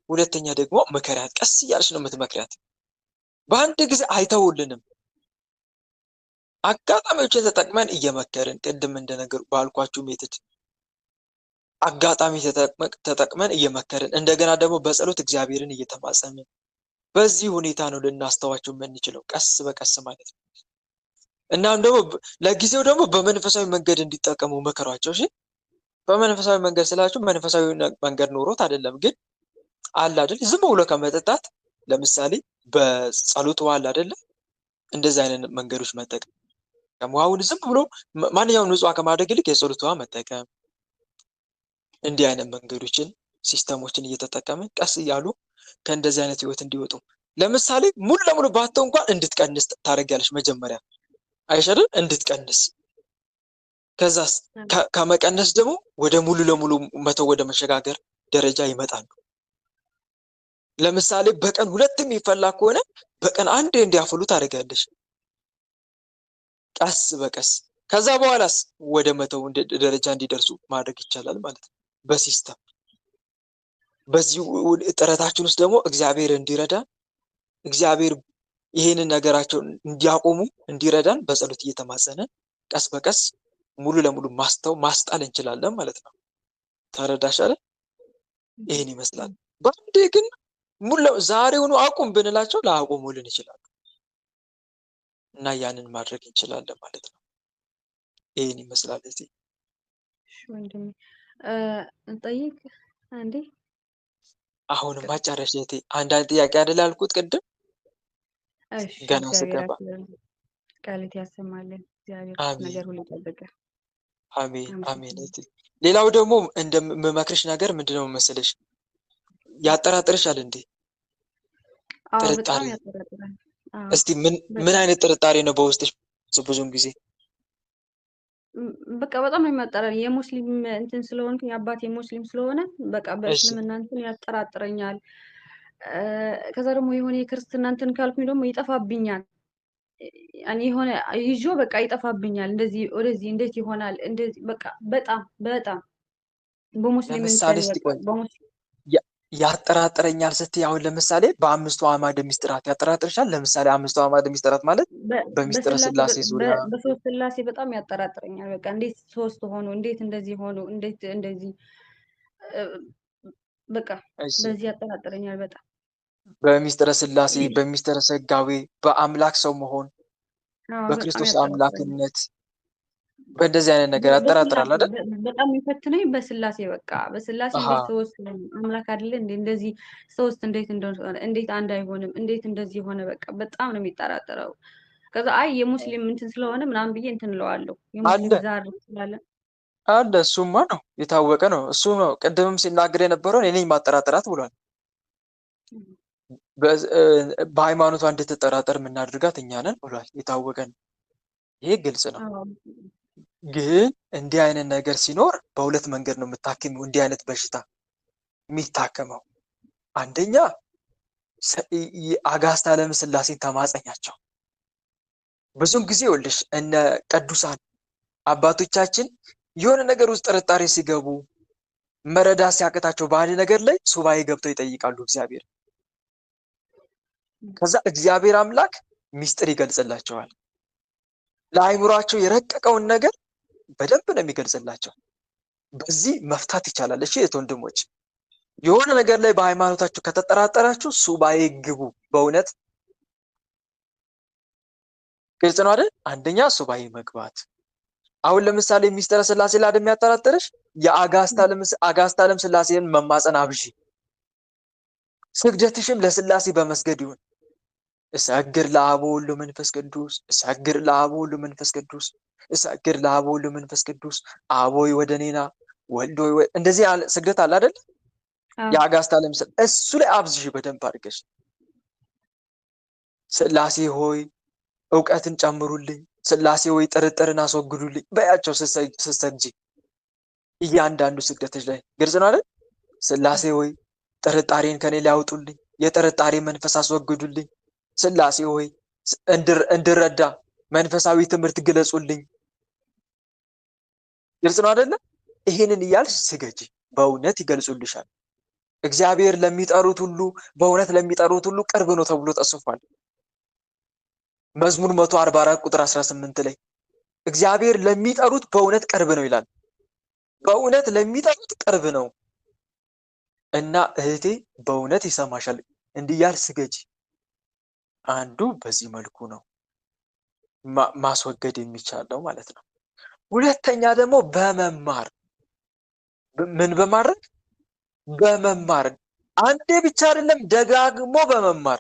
B: ሁለተኛ ደግሞ ምከሪያት። ቀስ እያልሽ ነው የምትመክሪያት። በአንድ ጊዜ አይተውልንም። አጋጣሚዎችን ተጠቅመን እየመከርን ቅድም እንደነገር ባልኳችሁ ሜትድ አጋጣሚ ተጠቅመን እየመከርን እንደገና ደግሞ በጸሎት እግዚአብሔርን እየተማጸንን በዚህ ሁኔታ ነው ልናስተዋቸው የምንችለው ቀስ በቀስ ማለት ነው። እናም ደግሞ ለጊዜው ደግሞ በመንፈሳዊ መንገድ እንዲጠቀሙ መከሯቸው። እሺ፣ በመንፈሳዊ መንገድ ስላችሁ መንፈሳዊ መንገድ ኖሮት አይደለም፣ ግን አለ አይደል ዝም ብሎ ከመጠጣት ለምሳሌ በጸሎት ዋል አይደለ እንደዚህ አይነት መንገዶች መጠቀም። ውሃውን ዝም ብሎ ማንኛውም ንጹህ ከማድረግ ይልቅ የጸሎት ውሃ መጠቀም። እንዲህ አይነት መንገዶችን ሲስተሞችን እየተጠቀምን ቀስ እያሉ ከእንደዚህ አይነት ህይወት እንዲወጡ። ለምሳሌ ሙሉ ለሙሉ ባተው እንኳን እንድትቀንስ ታደርጊያለሽ መጀመሪያ አይሻልም? እንድትቀንስ። ከዛስ ከመቀነስ ደግሞ ወደ ሙሉ ለሙሉ መተው ወደ መሸጋገር ደረጃ ይመጣሉ። ለምሳሌ በቀን 2 የሚፈላ ከሆነ በቀን 1 እንዲያፈሉ ታደርጊያለሽ ቀስ በቀስ። ከዛ በኋላስ ወደ መተው ደረጃ እንዲደርሱ ማድረግ ይቻላል ማለት ነው በሲስተም። በዚህ ጥረታችን ውስጥ ደግሞ እግዚአብሔር እንዲረዳን እግዚአብሔር ይሄንን ነገራቸውን እንዲያቆሙ እንዲረዳን በጸሎት እየተማጸነን ቀስ በቀስ ሙሉ ለሙሉ ማስጣል እንችላለን ማለት ነው። ተረዳሽ አይደል? ይሄን ይመስላል። በአንዴ ግን ሙሉ ዛሬውኑ አቁም ብንላቸው ላያቆሙልን ይችላሉ እና ያንን ማድረግ እንችላለን ማለት ነው። ይሄን ይመስላል። እዚህ
D: ወንድሜ እንጠይቅ አንዴ።
B: አሁንም ማጫረሽ እህቴ አንዳንድ ጥያቄ አይደል ያልኩት ቅድም ገና ስገባ።
D: ቃልት ያሰማልን እግዚአብሔር ነገር ሁሉ ይጠብቅ።
B: አሜን አሜን። እህቴ ሌላው ደግሞ እንደምመክርሽ ነገር ምንድነው መሰለሽ፣ ያጠራጥርሻል እንዴ? ጥርጣሬ። እስቲ ምን አይነት ጥርጣሬ ነው በውስጥሽ ብዙውን ጊዜ?
D: በቃ በጣም ነው የሚያጠራኝ። የሙስሊም እንትን ስለሆንኩ የአባቴ ሙስሊም ስለሆነ በቃ በእስልምና እንትን ያጠራጥረኛል። ከዛ ደግሞ የሆነ የክርስትና እንትን ካልኩኝ ደግሞ ይጠፋብኛል። ያኔ የሆነ ይዤው በቃ ይጠፋብኛል። እንደዚህ ወደዚህ እንዴት ይሆናል? እንደዚህ በቃ በጣም በጣም በሙስሊም
B: ለምሳሌ
D: እንትን
B: እስቲ
D: በቃ
B: ቆይ
D: በሙስሊም
B: ያጠራጥረኛል ስትይ አሁን ለምሳሌ በአምስቱ አዕማደ ምስጢራት ያጠራጥርሻል? ለምሳሌ አምስቱ አዕማደ ምስጢራት ማለት በሚስጥረ
D: በስላሴ
B: ስላሴ ዙሪያ
D: በሶስት ስላሴ በጣም ያጠራጥረኛል። በቃ እንዴት ሶስት ሆኑ? እንዴት እንደዚህ ሆኑ? እንዴት እንደዚህ በቃ
B: እሺ፣
D: በዚህ ያጠራጥረኛል በጣም።
B: በሚስጥረ ስላሴ፣ በሚስጥረ ስጋዌ፣ በአምላክ ሰው መሆን፣
D: አዎ በጣም
B: በክርስቶስ
D: ያጠራጥረኛል።
B: አምላክነት በእንደዚህ አይነት ነገር ያጠራጥራል አይደል?
D: በጣም የሚፈትነኝ በስላሴ በቃ በስላሴ
B: አሃ
D: እንዴት ሶስት አምላክ አይደለ እንዴ? እንደዚህ ሶስት እንዴት እንደሆነ እንዴት አንድ አይሆንም? እንዴት እንደዚህ ሆነ? በቃ በጣም ነው የሚጠራጠረው። ከዛ አይ የሙስሊም እንትን ስለሆነ ምናምን ብዬ እንትን እለዋለሁ።
B: አለ
D: የሙስሊም ዛር ስላለ
B: አለ እሱማ ነው የታወቀ ነው። እሱ ነው ቅድምም ሲናገር የነበረውን እኔ ማጠራጠራት ብሏል። በሃይማኖቷ እንድትጠራጠር የምናደርጋት እኛ ነን ብሏል። የታወቀ ነው። ይሄ ግልጽ ነው። ግን እንዲህ አይነት ነገር ሲኖር በሁለት መንገድ ነው የምታክሚው። እንዲህ አይነት በሽታ የሚታከመው አንደኛ አጋዕዝተ ዓለም ሥላሴን ተማጸኛቸው። ብዙም ጊዜ ይኸውልሽ እነ ቅዱሳን አባቶቻችን የሆነ ነገር ውስጥ ጥርጣሬ ሲገቡ መረዳት ሲያቅታቸው በአንድ ነገር ላይ ሱባኤ ገብተው ይጠይቃሉ እግዚአብሔር። ከዛ እግዚአብሔር አምላክ ሚስጥር ይገልጽላቸዋል። ለአእምሯቸው የረቀቀውን ነገር በደንብ ነው የሚገልጽላቸው። በዚህ መፍታት ይቻላል። እሺ እህት ወንድሞች፣ የሆነ ነገር ላይ በሃይማኖታችሁ ከተጠራጠራችሁ ሱባኤ ግቡ። በእውነት ግልጽ ነው አይደል? አንደኛ ሱባኤ መግባት። አሁን ለምሳሌ ሚስጥረ ስላሴ ላይ የሚያጠራጥርሽ የአጋዕዝተ ዓለም ሥላሴን መማፀን አብዢ። ስግደትሽም ለስላሴ በመስገድ ይሁን። እሰግድ ለአብ ወወልድ ወመንፈስ ቅዱስ፣ እሰግድ ለአብ ወወልድ ወመንፈስ ቅዱስ፣ እሰግድ ለአብ ወወልድ ወመንፈስ ቅዱስ፣ አብ ሆይ ወደ እኔ ና፣ ወልድ ሆይ እንደዚህ ስግደት አለ አይደል? የአጋዕዝተ ዓለም እሱ ላይ አብዝሽ በደንብ አድርገሽ። ስላሴ ሆይ እውቀትን ጨምሩልኝ፣ ስላሴ ሆይ ጥርጥርን አስወግዱልኝ በያቸው ስትሰግጂ። እያንዳንዱ ስግደቶች ላይ ግልጽ ነው አይደል? ስላሴ ሆይ ጥርጣሬን ከኔ ላይ ያውጡልኝ፣ የጥርጣሬ መንፈስ አስወግዱልኝ። ስላሴ ሆይ እንድረዳ መንፈሳዊ ትምህርት ግለጹልኝ። ግልጽ ነው አይደለ? ይሄንን እያልሽ ስገጂ፣ በእውነት ይገልጹልሻል። እግዚአብሔር ለሚጠሩት ሁሉ በእውነት ለሚጠሩት ሁሉ ቅርብ ነው ተብሎ ተጽፏል። መዝሙር 144 ቁጥር 18 ላይ እግዚአብሔር ለሚጠሩት በእውነት ቅርብ ነው ይላል። በእውነት ለሚጠሩት ቅርብ ነው እና እህቴ በእውነት ይሰማሻል። እንዲህ እያልሽ ስገጂ። አንዱ በዚህ መልኩ ነው ማስወገድ የሚቻለው ማለት ነው። ሁለተኛ ደግሞ በመማር ምን በማድረግ በመማር አንዴ ብቻ አይደለም ደጋግሞ በመማር።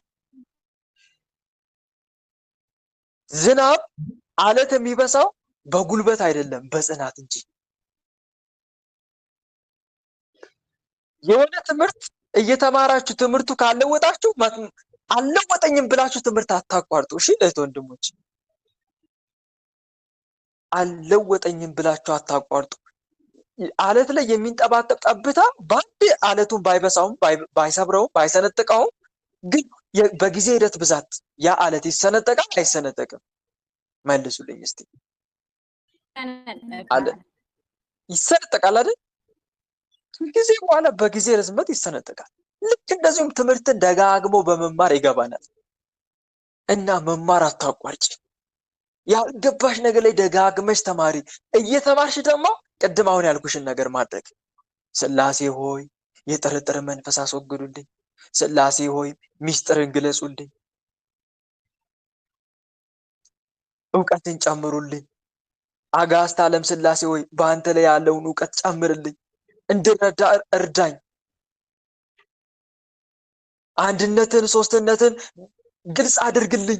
B: ዝናብ አለት የሚበሳው በጉልበት አይደለም በጽናት እንጂ። የሆነ ትምህርት እየተማራችሁ ትምህርቱ ካለወጣችሁ አልለወጠኝም ብላችሁ ትምህርት አታቋርጡ። እሺ እህት ወንድሞች፣ አልለወጠኝም ብላችሁ አታቋርጡ። አለት ላይ የሚንጠባጠብ ጠብታ በአንድ አለቱን ባይበሳውም ባይሰብረውም ባይሰነጥቀውም ግን በጊዜ ሂደት ብዛት ያ አለት ይሰነጠቃል አይሰነጠቅም? መልሱልኝ እስቲ። ይሰነጠቃል አይደል? ጊዜ በኋላ በጊዜ ርዝመት ይሰነጠቃል። ልክ እንደዚሁም ትምህርትን ደጋግሞ በመማር ይገባናል። እና መማር አታቋርጭ። ያልገባሽ ነገር ላይ ደጋግመሽ ተማሪ። እየተማርሽ ደግሞ ቅድም አሁን ያልኩሽን ነገር ማድረግ። ስላሴ ሆይ የጥርጥር መንፈስ አስወግዱልኝ፣ ስላሴ ሆይ ሚስጥርን ግለጹልኝ፣ እውቀትን ጨምሩልኝ፣ አጋዕዝተ ዓለም ሥላሴ ሆይ በአንተ ላይ ያለውን እውቀት ጨምርልኝ፣ እንድረዳ እርዳኝ፣ አንድነትን ሶስትነትን ግልጽ አድርግልኝ።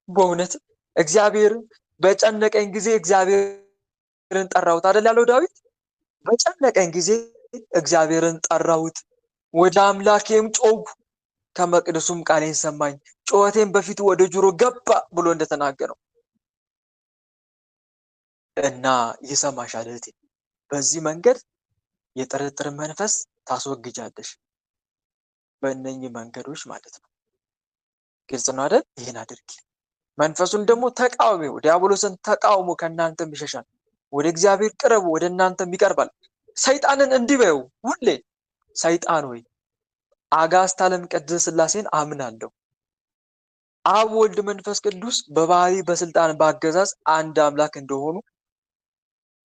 B: በእውነት እግዚአብሔርን በጨነቀኝ ጊዜ እግዚአብሔርን ጠራሁት አይደል ያለው ዳዊት? በጨነቀኝ ጊዜ እግዚአብሔርን ጠራሁት፣ ወደ አምላኬም ጮኽኩ፣ ከመቅደሱም ቃሌን ሰማኝ፣ ጩኸቴም በፊቱ ወደ ጆሮ ገባ ብሎ እንደተናገረው እና ይሰማሻል እህቴ። በዚህ መንገድ የጥርጥር መንፈስ ታስወግጃለሽ። በእነኚህ መንገዶች ማለት ነው። ግልጽ ነው አይደል? ይህን አድርጊ። መንፈሱን ደግሞ ተቃወሙ፣ ዲያብሎስን ተቃውሙ ከእናንተም ይሸሻል። ወደ እግዚአብሔር ቅረቡ፣ ወደ እናንተም ይቀርባል። ሰይጣንን እንዲህ በይው ሁሌ፣ ሰይጣን ሆይ አጋዕዝተ ዓለም ቅድስት ሥላሴን አምናለሁ። አብ ወልድ መንፈስ ቅዱስ በባህሪ በስልጣን በአገዛዝ አንድ አምላክ እንደሆኑ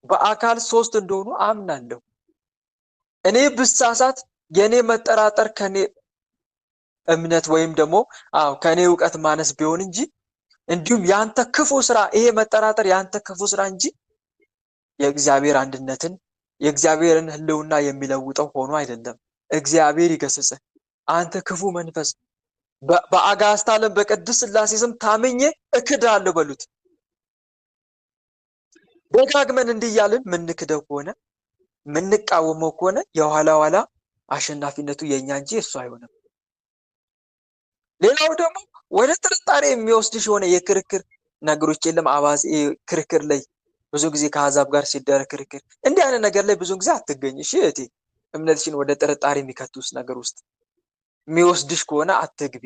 B: በአካል ሶስት እንደሆኑ አምናለሁ። እኔ ብሳሳት የኔ መጠራጠር ከኔ እምነት ወይም ደግሞ ከኔ እውቀት ማነስ ቢሆን እንጂ እንዲሁም ያንተ ክፉ ስራ ይሄ መጠራጠር ያንተ ክፉ ስራ እንጂ የእግዚአብሔር አንድነትን የእግዚአብሔርን ሕልውና የሚለውጠው ሆኖ አይደለም። እግዚአብሔር ይገስጽህ። አንተ ክፉ መንፈስ በአጋዕዝተ ዓለም በቅድስት ሥላሴ ስም ታምኜ እክዳለሁ በሉት። ደጋግመን እንዲህ እያልን ምንክደው ከሆነ ምንቃወመው ከሆነ የኋላ ኋላ አሸናፊነቱ የኛ እንጂ እሱ አይሆንም። ሌላው ደግሞ ወደ ጥርጣሬ የሚወስድሽ የሆነ የክርክር ነገሮች የለም። አባዜ ክርክር ላይ ብዙ ጊዜ ከአሕዛብ ጋር ሲደረግ ክርክር እንዲህ አይነት ነገር ላይ ብዙ ጊዜ አትገኝ። እሺ እህቴ፣ እምነትሽን ወደ ጥርጣሬ የሚከቱስ ነገር ውስጥ የሚወስድሽ ከሆነ አትግቢ።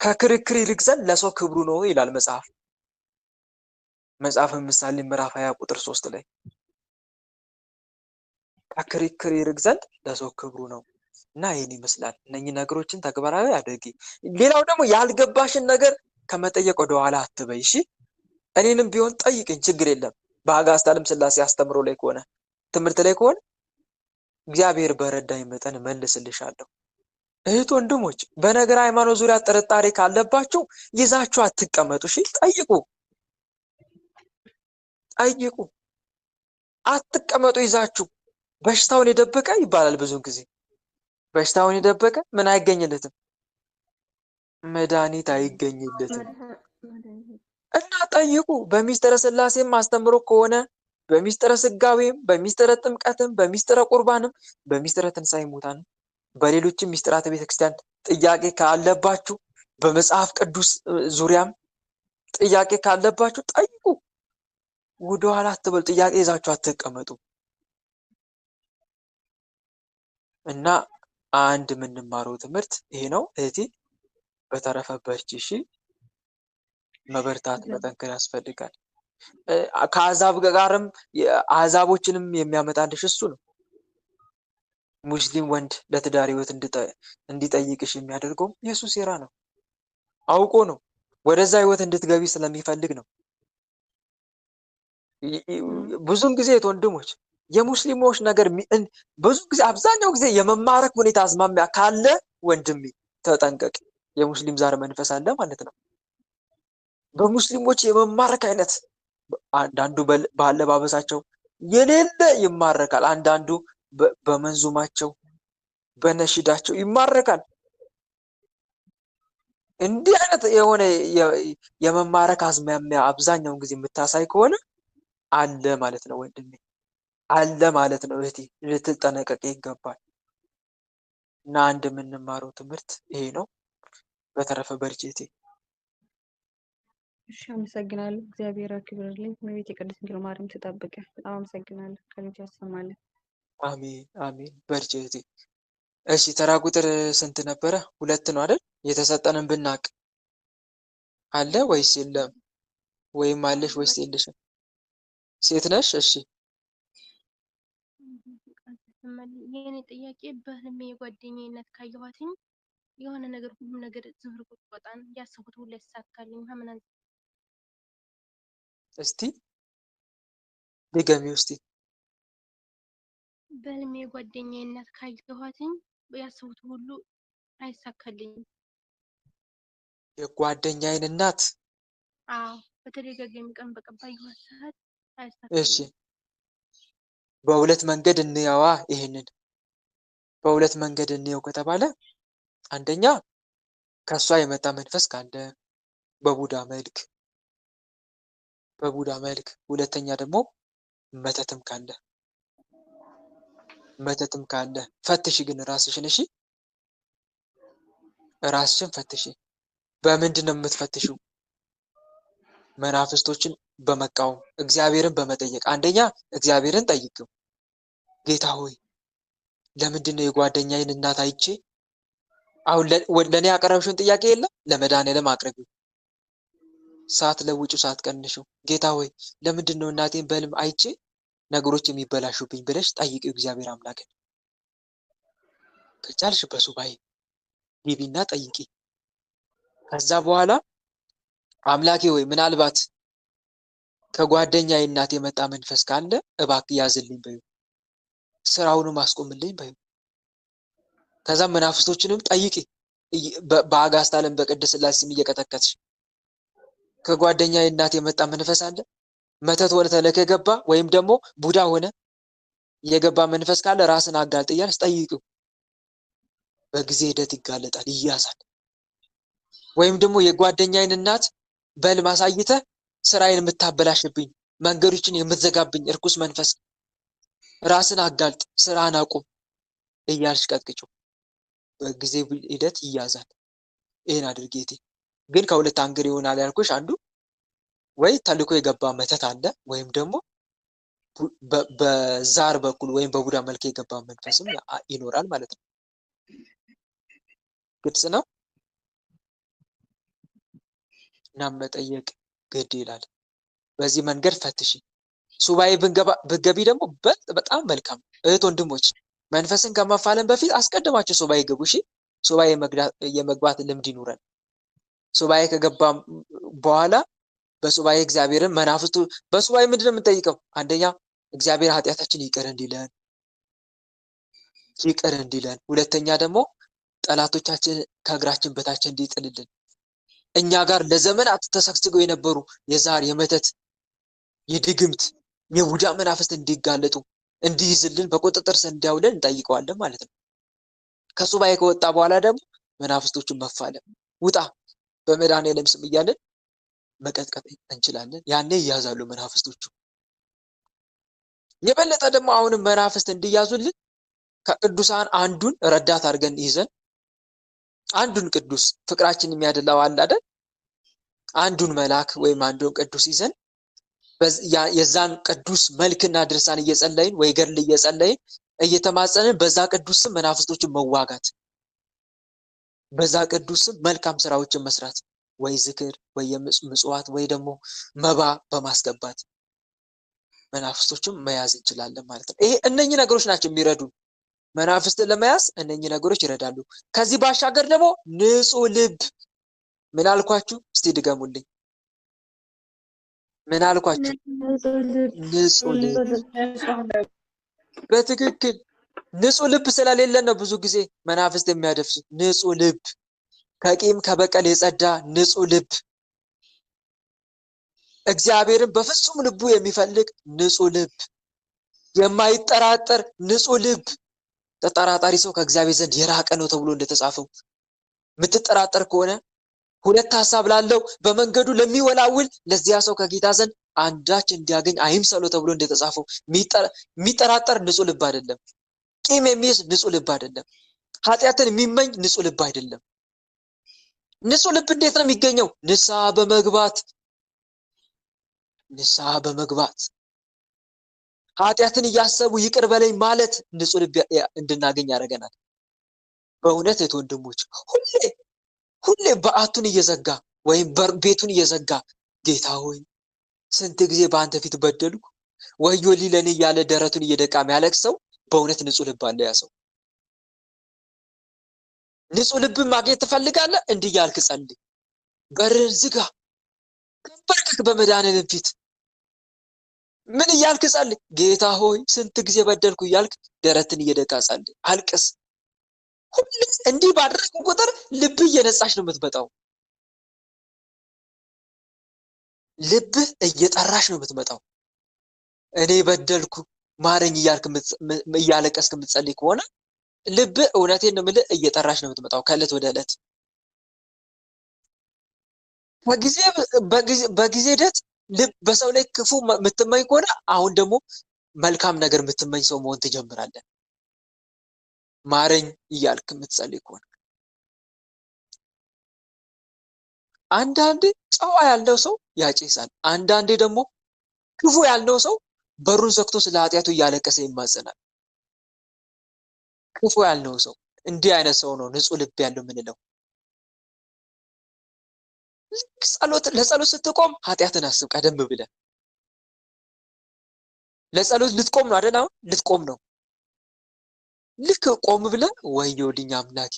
B: ከክርክር ይልቅ ዘንድ ለሰው ክብሩ ነው ይላል መጽሐፍ። መጽሐፈ ምሳሌ ምዕራፍ 20 ቁጥር 3 ላይ ከክርክር ይልቅ ዘንድ ለሰው ክብሩ ነው። እና ይህን ይመስላል። እነኚህ ነገሮችን ተግባራዊ አድርጊ። ሌላው ደግሞ ያልገባሽን ነገር ከመጠየቅ ወደኋላ አትበይ። እሺ እኔንም ቢሆን ጠይቅኝ፣ ችግር የለም። በአጋዕዝተ ዓለም ሥላሴ አስተምሮ ላይ ከሆነ ትምህርት ላይ ከሆነ እግዚአብሔር በረዳኝ መጠን መልስልሻለሁ። እህት ወንድሞች፣ በነገር ሃይማኖት ዙሪያ ጥርጣሬ ካለባችሁ ይዛችሁ አትቀመጡ። እሺ ጠይቁ፣ ጠይቁ፣ አትቀመጡ ይዛችሁ። በሽታውን የደበቀ ይባላል ብዙ ጊዜ። በሽታውን የደበቀ ምን አይገኝለትም? መድኃኒት አይገኝለትም። እና ጠይቁ። በሚስጥረ ሥላሴም አስተምሮ ከሆነ በሚስጥረ ሥጋዌም፣ በሚስጥረ ጥምቀትም፣ በሚስጥረ ቁርባንም፣ በሚስጥረ ትንሣኤ ሙታንም፣ በሌሎችም ሚስጥራተ ቤተክርስቲያን ጥያቄ ካለባችሁ፣ በመጽሐፍ ቅዱስ ዙሪያም ጥያቄ ካለባችሁ ጠይቁ። ወደኋላ አትበሉ። ጥያቄ ይዛችሁ አትቀመጡ። እና አንድ የምንማረው ትምህርት ይሄ ነው እህቴ። በተረፈ በርቺ እሺ። መበርታት መጠንከር ያስፈልጋል። ከአሕዛብ ጋርም አሕዛቦችንም የሚያመጣልሽ እሱ ነው። ሙስሊም ወንድ ለትዳር ሕይወት እንዲጠይቅሽ የሚያደርገው የእሱ ሴራ ነው። አውቆ ነው። ወደዛ ሕይወት እንድትገቢ ስለሚፈልግ ነው። ብዙን ጊዜ ወንድሞች የሙስሊሞች ነገር ብዙ ጊዜ አብዛኛው ጊዜ የመማረክ ሁኔታ አዝማሚያ ካለ ወንድሜ ተጠንቀቅ። የሙስሊም ዛር መንፈስ አለ ማለት ነው። በሙስሊሞች የመማረክ አይነት አንዳንዱ በአለባበሳቸው የሌለ ይማረካል። አንዳንዱ በመንዙማቸው በነሽዳቸው ይማረካል። እንዲህ አይነት የሆነ የመማረክ አዝማሚያ አብዛኛውን ጊዜ የምታሳይ ከሆነ አለ ማለት ነው ወንድሜ፣ አለ ማለት ነው እህቴ። ልትጠነቀቅ ይገባል። እና አንድ የምንማረው ትምህርት ይሄ ነው። በተረፈ በርቺ እህቴ።
D: እሺ፣ አመሰግናለሁ። እግዚአብሔር ያክብርልኝ። እመቤቴ ቅድስት ድንግል ማርያም ትጠብቅ። በጣም አመሰግናለሁ። ከልጅ ያሰማልን።
B: አሜን አሜን። በርቺ እህቴ። እሺ ተራ ቁጥር ስንት ነበረ? 2 ነው አይደል? የተሰጠንን ብናቅ አለ ወይስ የለም? ወይም አለሽ ወይስ የለሽም? ሴት ነሽ? እሺ
E: የኔ ጥያቄ በህልሜ የጓደኛዬነት ካየኋትኝ የሆነ ነገር ሁሉም ነገር ዝብርቅርቅ ወጣን ያሰብኩት ሁሉ ያሳካልኝ ምናምን።
B: እስቲ ድገሚው እስቲ።
E: በህልሜ የጓደኛዬነት ካየኋትኝ ያሰብኩት ሁሉ አይሳካልኝም።
B: የጓደኛዬን እናት?
E: አዎ፣ በተደጋጋሚ ቀን በቀን ባየኋት ሰዓት
B: እሺ
E: አይሳካልኝም።
B: በሁለት መንገድ እንየዋ። ይሄንን በሁለት መንገድ እንየው ከተባለ አንደኛ ከሷ የመጣ መንፈስ ካለ በቡዳ መልክ፣ ሁለተኛ ደግሞ መተትም ካለ ፈትሽ። ግን ራስሽን እሺ፣ ራስሽን ፈትሽ። በምንድን ነው የምትፈትሽው? መናፍስቶችን በመቃወም እግዚአብሔርን በመጠየቅ። አንደኛ እግዚአብሔርን ጠይቅው። ጌታ ሆይ ለምንድን ነው የጓደኛዬን እናት አይቼ አሁን ለእኔ ያቀረብሽውን ጥያቄ የለም ለመድኃኒዓለም አቅርቢው። ሳትለውጩ ሳትቀንሹ ጌታ ሆይ ለምንድን ነው እናቴን በህልም አይቼ ነገሮች የሚበላሹብኝ ብለሽ ጠይቂው እግዚአብሔር አምላክን። ከቻልሽ በሱባኤ ግቢና ጠይቂ። ከዛ በኋላ አምላኬ ሆይ ምናልባት ከጓደኛዬ እናት የመጣ መንፈስ ካለ እባክህ ያዝልኝ በይው፣ ስራውንም አስቆምልኝ በይው። ከዛ መናፍስቶችንም ጠይቂ በአጋዕዝተ ዓለም በቅድስት ሥላሴ ስም እየቀጠቀጥሽ ከጓደኛዬ እናት የመጣ መንፈስ አለ፣ መተት ሆነ ተልከህ የገባ ወይም ደግሞ ቡዳ ሆነ የገባ መንፈስ ካለ ራስን አጋልጥ እያልሽ ጠይቂው። በጊዜ ሂደት ይጋለጣል፣ ይያዛል። ወይም ደግሞ የጓደኛዬን እናት በህልም አሳይተህ ስራዬን የምታበላሽብኝ መንገዶችን የምትዘጋብኝ እርኩስ መንፈስ ራስን አጋልጥ፣ ስራን አቁም እያልሽ ቀጥቅጪው። በጊዜ ሂደት ይያዛል። ይሄን አድርጌቴ ግን ከሁለት አንግል ይሆናል ያልኩሽ። አንዱ ወይ ተልኮ የገባ መተት አለ ወይም ደግሞ በዛር በኩል ወይም በቡዳ መልክ የገባ መንፈስም ይኖራል ማለት ነው። ግልጽ ነው። እና መጠየቅ ግድ ይላል። በዚህ መንገድ ፈትሺ። ሱባኤ ብትገቢ ደግሞ በጣም መልካም። እህት ወንድሞች መንፈስን ከመፋለም በፊት አስቀድማችሁ ሱባኤ ግቡ። እሺ፣ ሱባኤ የመግባት ልምድ ይኑረን። ሱባኤ ከገባ በኋላ በሱባኤ እግዚአብሔርን መናፍስቱ በሱባኤ ምንድን ነው የምንጠይቀው? አንደኛ እግዚአብሔር ኃጢአታችን ይቅር እንዲለን፣ ሁለተኛ ደግሞ ጠላቶቻችን ከእግራችን በታች እንዲጥልልን፣ እኛ ጋር ለዘመናት ተሰግስገው የነበሩ የዛር የመተት የድግምት የቡዳ መናፍስት እንዲጋለጡ እንዲይዝልን በቁጥጥር ስር እንዲያውለን እንጠይቀዋለን ማለት ነው። ከሱባኤ ከወጣ በኋላ ደግሞ መናፍስቶቹን መፋለም፣ ውጣ በመድኃኔዓለም ስም እያለን መቀጥቀጥ እንችላለን። ያኔ ይያዛሉ መናፍስቶቹ። የበለጠ ደግሞ አሁንም መናፍስት እንዲያዙልን ከቅዱሳን አንዱን ረዳት አድርገን ይዘን አንዱን ቅዱስ ፍቅራችን የሚያደላው አለ አይደል? አንዱን መልአክ ወይም አንዱን ቅዱስ ይዘን የዛን ቅዱስ መልክና ድርሳን እየጸለይን ወይ ገድል እየጸለይን እየተማጸንን በዛ ቅዱስ ስም መናፍስቶችን መዋጋት፣ በዛ ቅዱስ ስም መልካም ስራዎችን መስራት፣ ወይ ዝክር ወይ ምጽዋት ወይ ደግሞ መባ በማስገባት መናፍስቶችን መያዝ እንችላለን ማለት ነው። ይሄ እነኚህ ነገሮች ናቸው የሚረዱን። መናፍስትን ለመያዝ እነኚህ ነገሮች ይረዳሉ። ከዚህ ባሻገር ደግሞ ንጹህ ልብ። ምን አልኳችሁ? እስቲ ድገሙልኝ። ምን አልኳችሁ? ንጹህ ልብ። በትክክል ንጹህ ልብ ስለሌለን ነው ብዙ ጊዜ መናፍስት የሚያደፍሱት። ንጹህ ልብ፣ ከቂም ከበቀል የጸዳ ንጹህ ልብ፣ እግዚአብሔርን በፍጹም ልቡ የሚፈልግ ንጹህ ልብ፣ የማይጠራጠር ንጹህ ልብ። ተጠራጣሪ ሰው ከእግዚአብሔር ዘንድ የራቀ ነው ተብሎ እንደተጻፈው፣ የምትጠራጠር ከሆነ ሁለት ሐሳብ ላለው በመንገዱ ለሚወላውል ለዚያ ሰው ከጌታ ዘንድ አንዳች እንዲያገኝ አይምሰለው ተብሎ እንደተጻፈው፣ የሚጠራጠር ንጹህ ልብ አይደለም። ቂም የሚይዝ ንጹህ ልብ አይደለም። ኃጢአትን የሚመኝ ንጹህ ልብ አይደለም። ንጹህ ልብ እንዴት ነው የሚገኘው? ንስሐ በመግባት ኃጢአትን እያሰቡ ይቅር በለኝ ማለት ንጹህ ልብ እንድናገኝ ያደርገናል። በእውነት ወንድሞች ሁሌ በዓቱን እየዘጋ ወይም ቤቱን እየዘጋ ጌታ ሆይ ስንት ጊዜ በአንተ ፊት በደልኩ ወዮልኝ ለኔ እያለ ደረቱን እየደቃ የሚያለቅሰው በእውነት ንጹህ ልብ አለ ያ ሰው። ንጹህ ልብ ማግኘት ትፈልጋለህ? እንዲህ እያልክ ጸልይ። በርን ዝጋ፣ በርከክ በመድኃኔዓለም ፊት ምን እያልክ ጸልይ? ጌታ ሆይ ስንት ጊዜ በደልኩ እያልክ ደረትን እየደቃ ጸልይ፣ አልቅስ። ሁሌ እንዲህ ባደረግኩ ቁጥር ልብህ እየነጻች ነው የምትመጣው። ልብህ እየጠራሽ ነው የምትመጣው። እኔ በደልኩ ማረኝ እያልክ እያለቀስክ የምትጸልይ ከሆነ ልብህ እውነቴን ነው የምልህ እየጠራሽ ነው የምትመጣው ከዕለት ወደ ዕለት። በጊዜ ሂደት ልብ በሰው ላይ ክፉ የምትመኝ ከሆነ አሁን ደግሞ መልካም ነገር የምትመኝ ሰው መሆን ትጀምራለህ። ማረኝ እያልክ የምትጸልይ ከሆነ አንዳንዴ ጨዋ ያለው ሰው ያጨሳል። አንዳንዴ ደግሞ ክፉ ያለው ሰው በሩን ዘግቶ ስለ ኃጢአቱ እያለቀሰ ይማጸናል። ክፉ ያለው ሰው እንዲህ አይነት ሰው ነው ንጹህ ልብ ያለው የምንለው። ለጸሎት ስትቆም ኃጢአትን አስብ ቀደም ብለህ። ለጸሎት ልትቆም ነው አይደል? አሁን ልትቆም ነው። ልክ ቆም ብለህ ወዮልኝ አምላኬ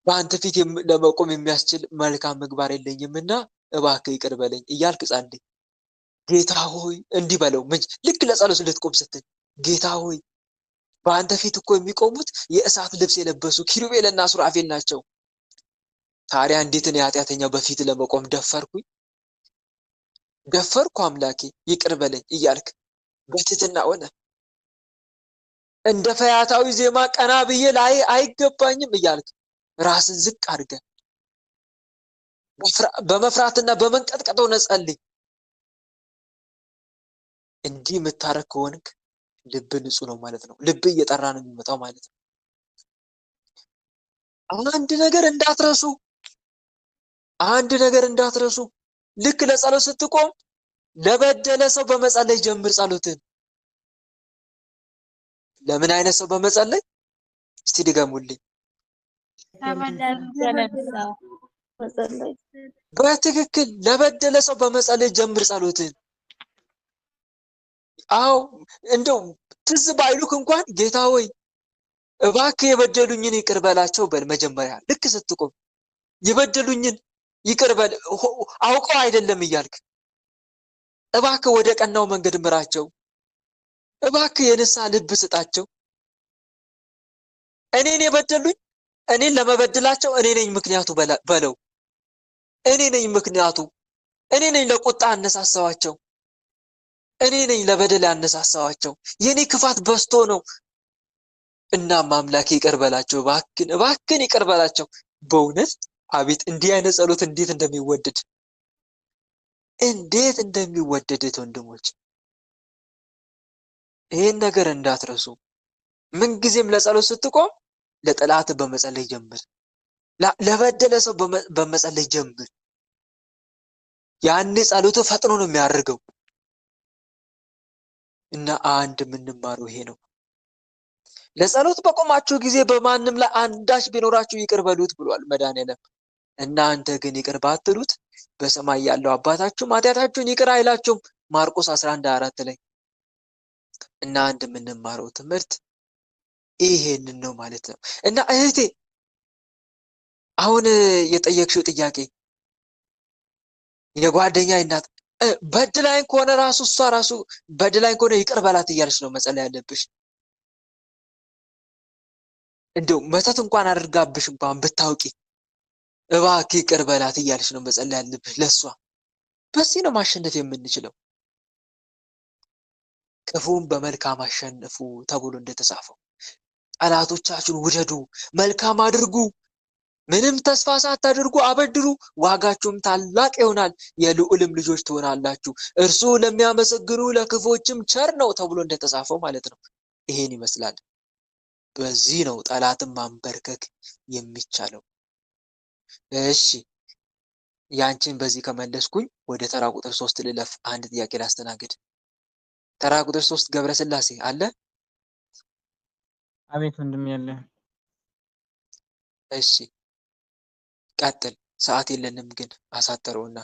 B: በአንተ ፊት ለመቆም የሚያስችል መልካም ምግባር የለኝምና እባክህ ይቅር በለኝ እያልክ ጸልይ። ጌታ ሆይ እንዲህ በለው። ልክ ለጸሎት ልትቆም ስትል ጌታ ሆይ በአንተ ፊት እኮ የሚቆሙት የእሳት ልብስ የለበሱ ኪሩቤልና ሱራፌል ናቸው። ታዲያ እንዴት እኔ ኃጢአተኛው በፊት ለመቆም ደፈርኩ አምላኬ ይቅር በለኝ እያልክ በትህትና ሆነ እንደ ፈያታዊ ዜማ ቀና ብዬ ላይ አይገባኝም እያልክ ራስን ዝቅ አድርገህ በመፍራትና በመንቀጥቀጥ ሆነ ጸልይ። እንዲህ የምታረግ ከሆንክ ልብ ንጹህ ነው ማለት ነው። ልብ እየጠራ ነው የሚመጣው ማለት ነው። አንድ ነገር እንዳትረሱ ልክ ለጸሎት ስትቆም ለበደለ ሰው በመጸለይ ጀምር ጸሎትን። ለምን አይነት ሰው በመጸለይ? እስቲ ድገሙልኝ። በትክክል ለበደለ ሰው በመጸለይ ጀምር ጸሎትን። አዎ እንደው ትዝ ባይሉክ እንኳን ጌታ ሆይ እባክህ የበደሉኝን ይቅር በላቸው በል። መጀመሪያ ልክ ስትቆም የበደሉኝን ይቅር በል አውቀው አይደለም እያልክ እባክህ ወደ ቀናው መንገድ ምራቸው፣ እባክህ የንስሐ ልብ ስጣቸው። እኔን የበደሉኝ እኔን ለመበደላቸው እኔ ነኝ ምክንያቱ በለው። እኔ ነኝ ምክንያቱ፣ እኔ ነኝ ለቁጣ አነሳሳዋቸው፣ እኔ ነኝ ለበደል ያነሳሳዋቸው፣ የኔ ክፋት በዝቶ ነው። እናም አምላኬ ይቅር በላቸው፣ እባክህን ይቅር በላቸው። በእውነት አቤት እንዲህ አይነት ጸሎት እንዴት እንደሚወደድ ወንድሞች፣ ይሄን ነገር እንዳትረሱ። ምንጊዜም ለጸሎት ስትቆም ለጠላት በመጸለይ ጀምር፣ ለበደለ ሰው በመጸለይ ጀምር። ያኔ ጸሎቱ ፈጥኖ ነው የሚያደርገው። እና አንድ የምንማረው ይሄ ነው። ለጸሎት በቆማችሁ ጊዜ በማንም ላይ አንዳች ቢኖራችሁ ይቅር በሉት ብሏል መድኃኒዓለም። እናንተ ግን ይቅር ባትሉት በሰማይ ያለው አባታችሁ ኃጢአታችሁን ይቅር አይላችሁም። ማርቆስ 11:4 ላይ። እና አንድ የምንማረው ትምህርት ይሄንን ነው ማለት ነው። እና እህቴ አሁን የጠየቅሽው ጥያቄ የጓደኛ እናት በድላይን ከሆነ እሷ ራሱ በድላይን ከሆነ ይቅር በላት እያለች ነው መጸለይ ያለብሽ። እንደው መተት እንኳን አድርጋብሽ እንኳን ብታውቂ እባክህ ይቅር በላት እያለች ነው መጸለይ ያለብሽ ለሷ። በዚህ ነው ማሸነፍ የምንችለው። ክፉን በመልካም አሸንፉ ተብሎ እንደተጻፈው ጠላቶቻችሁን ውደዱ፣ መልካም አድርጉ፣ ምንም ተስፋ ሳታደርጉ አበድሩ፣ ዋጋችሁም ታላቅ ይሆናል፣ የልዑልም ልጆች ትሆናላችሁ፣ እርሱ ለሚያመሰግኑ ለክፎችም ቸር ነው ተብሎ እንደተጻፈው ማለት ነው። ይሄን ይመስላል። በዚህ ነው ጠላትን ማንበርከክ የሚቻለው። እሺ ያንቺን በዚህ ከመለስኩኝ ወደ ተራ ቁጥር 3 ልለፍ። አንድ ጥያቄ ላስተናግድ። ተራ ቁጥር 3 ገብረስላሴ አለ?
F: አቤት ወንድም ያለ።
B: እሺ ቀጥል። ሰዓት የለንም ግን አሳጠረውና።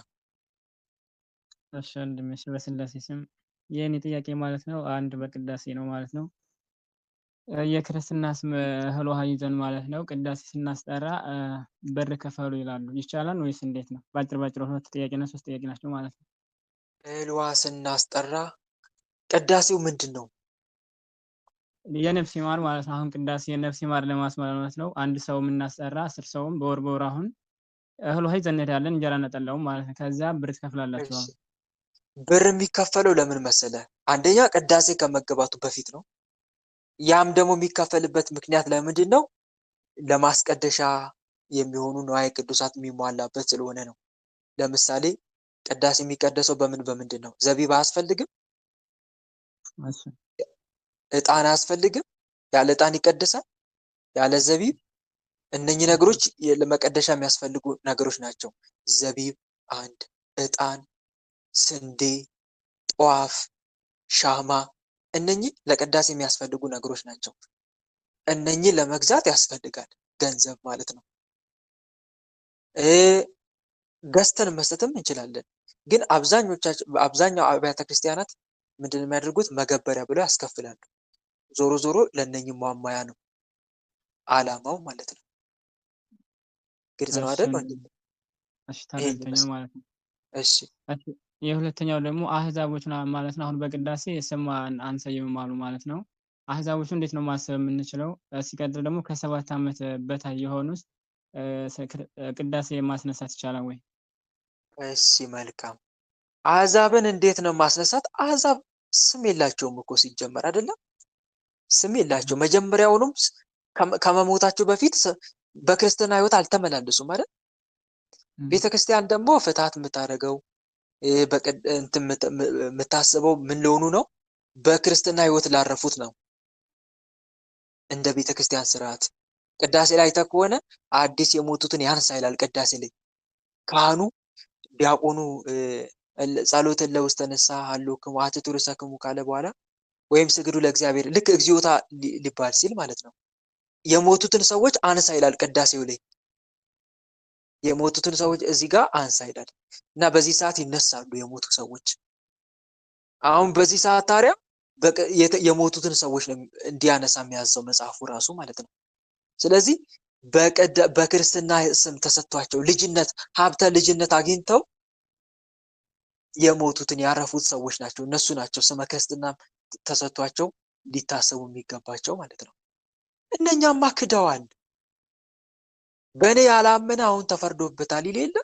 F: እሺ ወንድም በስላሴ ስም የኔ ጥያቄ ማለት ነው አንድ በቅዳሴ ነው ማለት ነው። የክርስትና ስም እህል ውሃ ይዘን ማለት ነው ቅዳሴ ስናስጠራ በር ከፈሉ ይላሉ። ይቻላል ወይስ እንዴት ነው? ባጭር ሁለት ጥያቄና 3 ጥያቄ ናቸው ማለት ነው።
B: እህል ውሃ ስናስጠራ ቅዳሴው ምንድን ነው?
F: የነፍስ ይማር ማለት ነው። አሁን ቅዳሴ የነፍስ ይማር ለማስማለት ነው። አንድ ሰው የምናስጠራ 10 ሰውም በወር አሁን እህል ውሃ ይዘን እንሄዳለን፣ እንጀራ ነጠላው ማለት ነው። ከዛ ብር ትከፍላላችሁ።
B: ብር የሚከፈለው ለምን መሰለ? አንደኛ ቅዳሴ ከመገባቱ በፊት ነው። ያም ደግሞ የሚከፈልበት ምክንያት ለምንድን ነው? ለማስቀደሻ የሚሆኑ ንዋየ ቅዱሳት የሚሟላበት ስለሆነ ነው። ለምሳሌ ቅዳሴ የሚቀደሰው በምንድን ነው? ዘቢብ አያስፈልግም? ዕጣን አያስፈልግም? ያለ ዕጣን ይቀደሳል? ያለ ዘቢብ? እነኚህ ነገሮች ለመቀደሻ የሚያስፈልጉ ነገሮች ናቸው። ዘቢብ አንድ፣ ዕጣን፣ ስንዴ፣ ጧፍ፣ ሻማ፣ እነኚህ ለቅዳሴ የሚያስፈልጉ ነገሮች ናቸው። እነኚህ ለመግዛት ያስፈልጋል ገንዘብ ማለት ነው። ገዝተን መስጠትም እንችላለን። ግን አብዛኛው አብያተ ክርስቲያናት ምንድን ነው የሚያደርጉት? መገበሪያ ብለው ያስከፍላሉ። ዞሮ ዞሮ ለእነኝህ ማሟያ ነው አላማው ማለት ነው። ግልጽ ነው አይደል?
F: እሺ ተረድተኛል ማለት ነው።
B: እሺ
F: የሁለተኛው ደግሞ አህዛቦች ማለት ነው። አሁን በቅዳሴ ስም አንሰይምም አሉ ማለት ነው። አህዛቦቹ እንዴት ነው ማሰብ የምንችለው? ሲቀጥል ደግሞ ከ7 ዓመት በታች የሆኑት ቅዳሴ ማስነሳት ይቻላል ወይ?
B: እሺ መልካም። አህዛብን እንዴት ነው ማስነሳት? አህዛብ ስም የላቸውም እኮ ሲጀመር አይደለም? ስም የላቸው። መጀመሪያውኑም ከመሞታቸው በፊት በክርስትና ህይወት አልተመላለሱም አይደል? ቤተክርስቲያን ደግሞ ፍትሐት የምታደርገው የምታስበው ምን ለሆኑ ነው? በክርስትና ህይወት ላረፉት ነው። እንደ ቤተክርስቲያን ስርዓት ቅዳሴ ላይ ከሆነ አዲስ የሞቱትን ያንሳ ይላል። ቅዳሴ ላይ ካህኑ ዲያቆኑ ጸሎትን ለውስተ ንስሐ ሀሎክሙ አትቱ ርእሰክሙ ካለ በኋላ ወይም ስግዱ ለእግዚአብሔር ልክ እግዚኦታ ሊባል ሲል ማለት ነው የሞቱትን ሰዎች አንሳ ይላል። ቅዳሴው ላይ የሞቱትን ሰዎች እዚህ ጋር አንሳ ይላል እና በዚህ ሰዓት ይነሳሉ የሞቱ ሰዎች። አሁን በዚህ ሰዓት ታዲያ የሞቱትን ሰዎች ነው እንዲያነሳ የሚያዘው መጽሐፉ ራሱ ማለት ነው። ስለዚህ በክርስትና ስም ተሰጥቷቸው ልጅነት ሀብተ ልጅነት አግኝተው የሞቱትን ያረፉት ሰዎች ናቸው። እነሱ ናቸው ስመ ክርስትና ተሰጥቷቸው ሊታሰቡ የሚገባቸው ማለት ነው። እነኛማ ክደዋል። በእኔ ያላመነ አሁን ተፈርዶበታል ይል የለ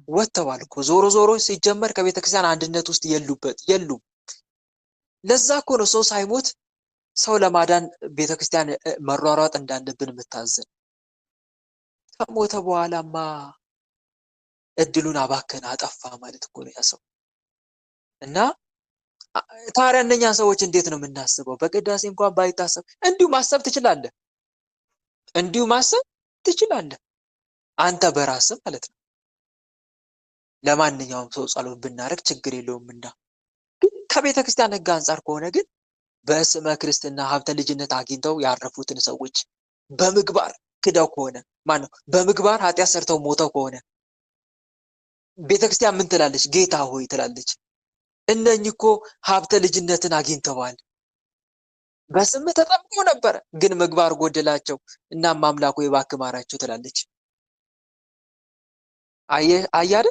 B: ወጥተዋል እኮ። ዞሮ ዞሮ ሲጀመር ከቤተክርስቲያን አንድነት ውስጥ የሉም። ለዛ እኮ ነው ሰው ሳይሞት ሰው ለማዳን ቤተክርስቲያን መሯሯጥ እንዳለብን የምታዘን። ከሞተ በኋላማ እድሉን አባከነ አጠፋ ማለት እኮ ነው ያ ሰው። እና ታዲያ እነኛን ሰዎች እንዴት ነው የምናስበው? በቅዳሴ እንኳን ባይታሰብ እንዲሁ ማሰብ ትችላለህ። እንዲሁ ማሰብ ትችላለህ አንተ በራስህ ማለት ነው። ለማንኛውም ሰው ጸሎት ብናደርግ ችግር የለውምና፣ ግን ከቤተ ክርስቲያን ሕግ አንጻር ከሆነ ግን በስመ ክርስትና ሀብተ ልጅነት አግኝተው ያረፉትን ሰዎች በምግባር ክደው ከሆነ ማነው በምግባር ኃጢአት ሰርተው ሞተው ከሆነ ቤተክርስቲያን ምን ትላለች? ጌታ ሆይ ትላለች፣ እነኚህ እኮ ሀብተ ልጅነትን አግኝተዋል፣ በስም ተጠምቀው ነበር፣ ግን ምግባር ጎደላቸው፣ እናም አምላኩ እባክህ ማራቸው ትላለች። አያደ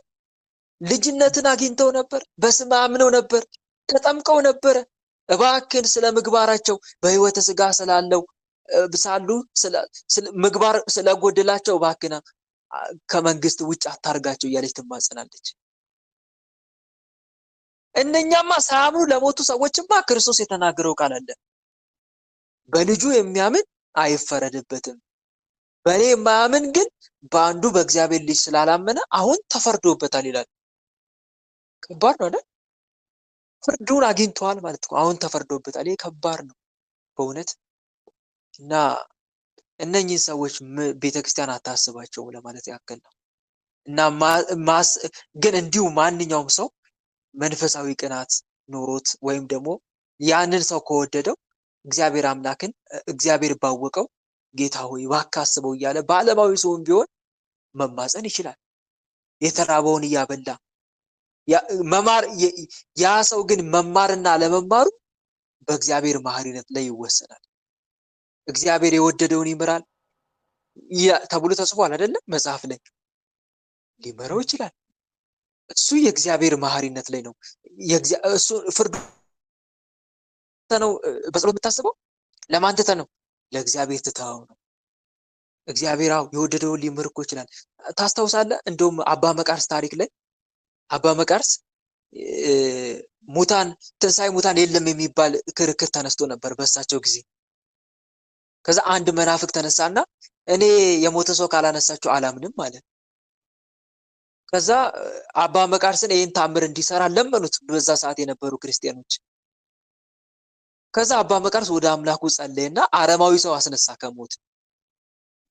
B: ልጅነትን አግኝተው ነበር፣ በስም አምነው ነበር፣ ተጠምቀው ነበር፣ እባክን ስለ ምግባራቸው በህይወተ ስጋ ስላለው ሳሉ ምግባር ስለጎደላቸው እባክና ከመንግስት ውጭ አታርጋቸው እያለች ትማጸናለች። እነኛማ ሳያምኑ ለሞቱ ሰዎችማ ክርስቶስ የተናገረው ቃል አለ፣ በልጁ የሚያምን አይፈረድበትም፣ በእኔ የማያምን ግን በአንዱ በእግዚአብሔር ልጅ ስላላመነ አሁን ተፈርዶበታል ይላል። ከባድ ነው አይደል? ፍርዱን አግኝተዋል ማለት ነው። አሁን ተፈርዶበታል። ይሄ ከባድ ነው በእውነት። እና እነኚህን ሰዎች ቤተክርስቲያን አታስባቸውም ለማለት ያክል ነው። እና ግን እንዲሁ ማንኛውም ሰው መንፈሳዊ ቅናት ኖሮት ወይም ደግሞ ያንን ሰው ከወደደው እግዚአብሔር አምላክን እግዚአብሔር ባወቀው ጌታ ሆይ እባክህ አስበው እያለ በዓለማዊ ሰውም ቢሆን መማፀን ይችላል። የተራበውን እያበላ መማር። ያ ሰው ግን መማርና ለመማሩ በእግዚአብሔር መሐሪነት ላይ ይወሰናል። እግዚአብሔር የወደደውን ይምራል ተብሎ ተጽፏል አይደለም? መጽሐፍ ላይ ሊመራው ይችላል። እሱ የእግዚአብሔር መሐሪነት ላይ ነው። እሱ ፍርዱ ነው። በጸሎት የምታስበው ለማን ትተህ ነው? ለእግዚአብሔር ትተኸው ነው። እግዚአብሔር የወደደውን ሊምር እኮ ይችላል። ታስታውሳለህ? እንደውም አባ መቃርስ ታሪክ ላይ አባ መቃርስ ትንሣኤ ሙታን የለም የሚባል ክርክር ተነስቶ ነበር በእሳቸው ጊዜ። ከዛ አንድ መናፍቅ ተነሳና እኔ የሞተ ሰው ካላነሳችሁ አላምንም ማለት። ከዛ አባ መቃርስን ይህን ታምር እንዲሰራ ለመኑት በዛ ሰዓት የነበሩ ክርስቲያኖች። ከዛ አባ መቃርስ ወደ አምላኩ ጸለየና አረማዊ ሰው አስነሳ ከሞት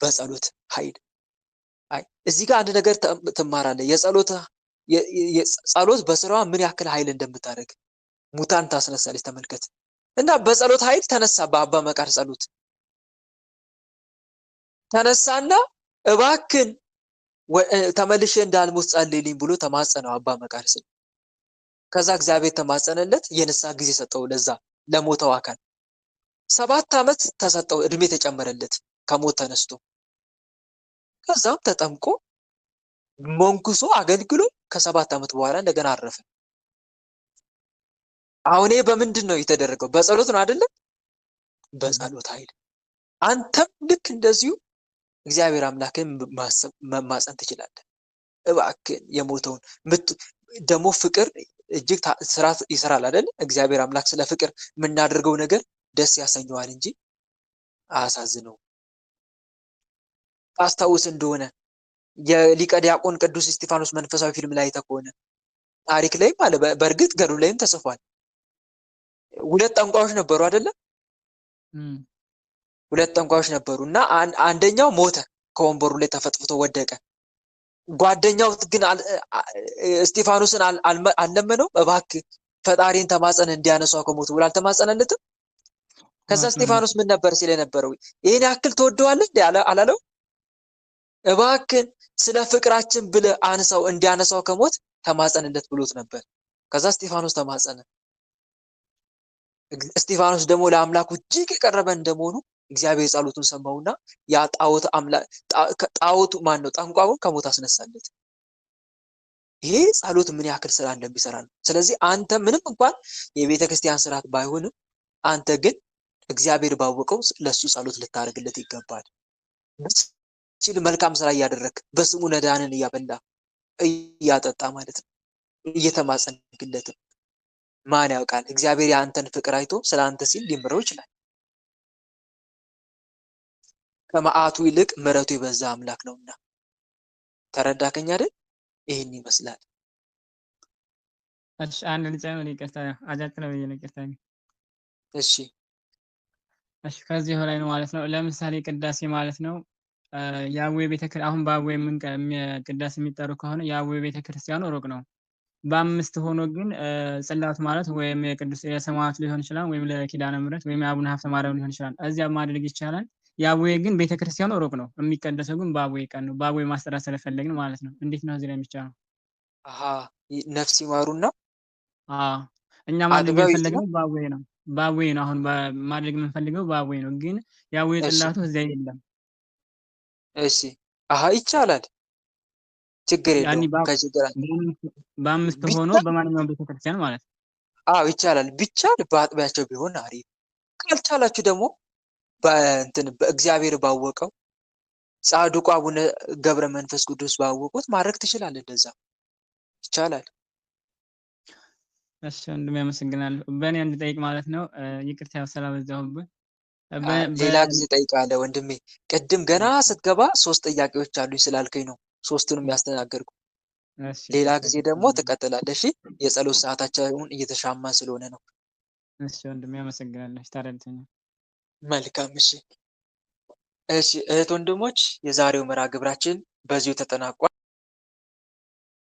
B: በጸሎት ኃይል። እዚህ ጋር አንድ ነገር ትማራለህ። ጸሎት በስራዋ ምን ያክል ኃይል እንደምታደርግ ሙታን ታስነሳለች። ተመልከት። እና በጸሎት ኃይል ተነሳ። በአባ መቃርስ ጸሎት ተነሳና እባክን ተመልሼ እንዳልሞት ጸልይልኝ ብሎ ተማጸነው አባ መቃርስን። ከዛ እግዚአብሔር ተማጸነለት፣ የንስሐ ጊዜ ሰጠው ለዛ ለሞተው አካል። 7 ዓመት ተሰጠው እድሜ ተጨመረለት ከሞት ተነስቶ። ከዛም ተጠምቆ መንኩሶ አገልግሎ ከ7 ዓመት በኋላ እንደገና አረፈ። አሁን ይሄ በምንድን ነው የተደረገው? በጸሎት ነው አይደለም? በጸሎት ኃይል። አንተም ልክ እንደዚሁ እግዚአብሔር አምላክን መማፀን ትችላለህ። እባክህ የሞተውን ደግሞ ፍቅር እጅግ ስራ ይሰራል አይደል? እግዚአብሔር አምላክ ስለ ፍቅር የምናደርገው ነገር ደስ ያሰኘዋል እንጂ አያሳዝነውም። ታስታውስ እንደሆነ የሊቀ ዲያቆን ቅዱስ እስጢፋኖስ መንፈሳዊ ፊልም ላይ ከሆነ ታሪክ ላይም አለ፣ በእርግጥ ገድሉ ላይም ተጽፏል። 2 ጠንቋዮች ነበሩ አይደለ? 2 ጠንቋዮች ነበሩ እና አንደኛው ሞተ፣ ከወንበሩ ላይ ተፈጥፍቶ ወደቀ። ጓደኛው ግን እስጢፋኖስን አልለመነው፣ እባክህ ፈጣሪን ተማጸን እንዲያነሳው ከሞቱ ብሎ አልተማጸነለትም። ከዛ እስጢፋኖስ ምን ነበር ሲል የነበረው? ይሄን ያክል ተወደዋለህ እንዴ አላለው? እባክህ ስለ ፍቅራችን ብለህ አንሳው እንዲያነሳው ከሞት ተማጸንለት ብሎት ነበር። ከዛ እስጢፋኖስ ተማጸነ። እስጢፋኖስ ደግሞ ለአምላኩ እጅግ የቀረበ እንደመሆኑ እግዚአብሔር ጸሎቱን ሰማውና ያ ጣዖቱ ማን ነው ጠንቋዩን ከሞት አስነሳለት። ይሄ ጸሎት ምን ያክል ስራ እንደሚሰራ ነው። ስለዚህ አንተ ምንም እንኳን የቤተ ክርስቲያን ስርዓት ባይሆንም አንተ ግን እግዚአብሔር ባወቀው ለሱ ጸሎት ልታደርግለት ይገባል። ሲል መልካም ስራ እያደረክ በስሙ ነዳንን እያበላ እያጠጣ ማለት ነው፣ እየተማጸንክለት። ማን ያውቃል እግዚአብሔር የአንተን ፍቅር አይቶ ስለአንተ ሲል ሊምረው ይችላል። ከመዓቱ ይልቅ ምሕረቱ የበዛ አምላክ ነውና። ተረዳከኝ አይደል? ይሄን ይመስላል።
F: እሺ አንድ ልጨምር፣ ይቅርታ አጃጭር ነው ይቅርታ።
B: እሺ
F: እሺ ከዚህ ላይ ነው ማለት ነው። ለምሳሌ ቅዳሴ ማለት ነው የአቡዬ ቤተክርስቲያን አሁን በአቡዬ ቅዳሴ የሚጠሩ ከሆነ የአቡዬ ቤተክርስቲያኑ ሩቅ ነው። በ5 ሆኖ ግን ጽላት ማለት ወይም የቅዱስ የሰማዕት ሊሆን ይችላል፣ ወይም ለኪዳነ ምሕረት ወይም የአቡነ ሀብተ ማርያም ሊሆን ይችላል። እዚያ ማድረግ ይቻላል። የአቡዬ ግን ቤተክርስቲያኑ ሩቅ ነው። የሚቀደሰው ግን በአቡዬ ቀን ነው። በአቡዬ ማስጠራት ስለፈለግን ማለት ነው። እንዴት ነው እዚህ ላይ የሚቻለው?
B: ነፍስ ይማሩና
F: እኛ ማድረግ የፈለግነው በአቡዬ ነው። በአቡዬ ነው። አሁን ማድረግ የምንፈልገው በአቡዬ ነው። ግን የአቡዬ ጽላቱ እዚያ የለም።
B: እሺ ይቻላል። ችግር የለውም።
F: በ5 ሆኖ በማንኛውም ቤተክርስቲያን ማለት ነው።
B: ይቻላል። ቢቻል በአጥቢያቸው ቢሆን አሪፍ። ካልቻላችሁ ደግሞ በእግዚአብሔር ባወቀው ጻድቁ አቡነ ገብረ መንፈስ ቅዱስ ባወቁት ማድረግ ትችላለህ። እንደዛ ይቻላል።
F: እሺ ወንድሜ አመሰግናለሁ። በእኔ እንድጠይቅ ማለት ነው። ይቅርታ ስላበዛሁብህ።
B: ሌላ ጊዜ ጠይቃለህ ወንድሜ። ቅድም ገና ስትገባ 3 ጥያቄዎች አሉኝ ስላልከኝ ነው 3ቱንም ያስተናገርኩ። ሌላ ጊዜ ደግሞ ትቀጥላለህ። እሺ የጸሎት ሰዓታቸውን እየተሻማን ስለሆነ ነው።
F: እሺ ወንድሜ አመሰግናለሁ። ተረድተኛል።
B: መልካም። እሺ እህት ወንድሞች፣ የዛሬው መርሃ ግብራችን በዚሁ ተጠናቋል።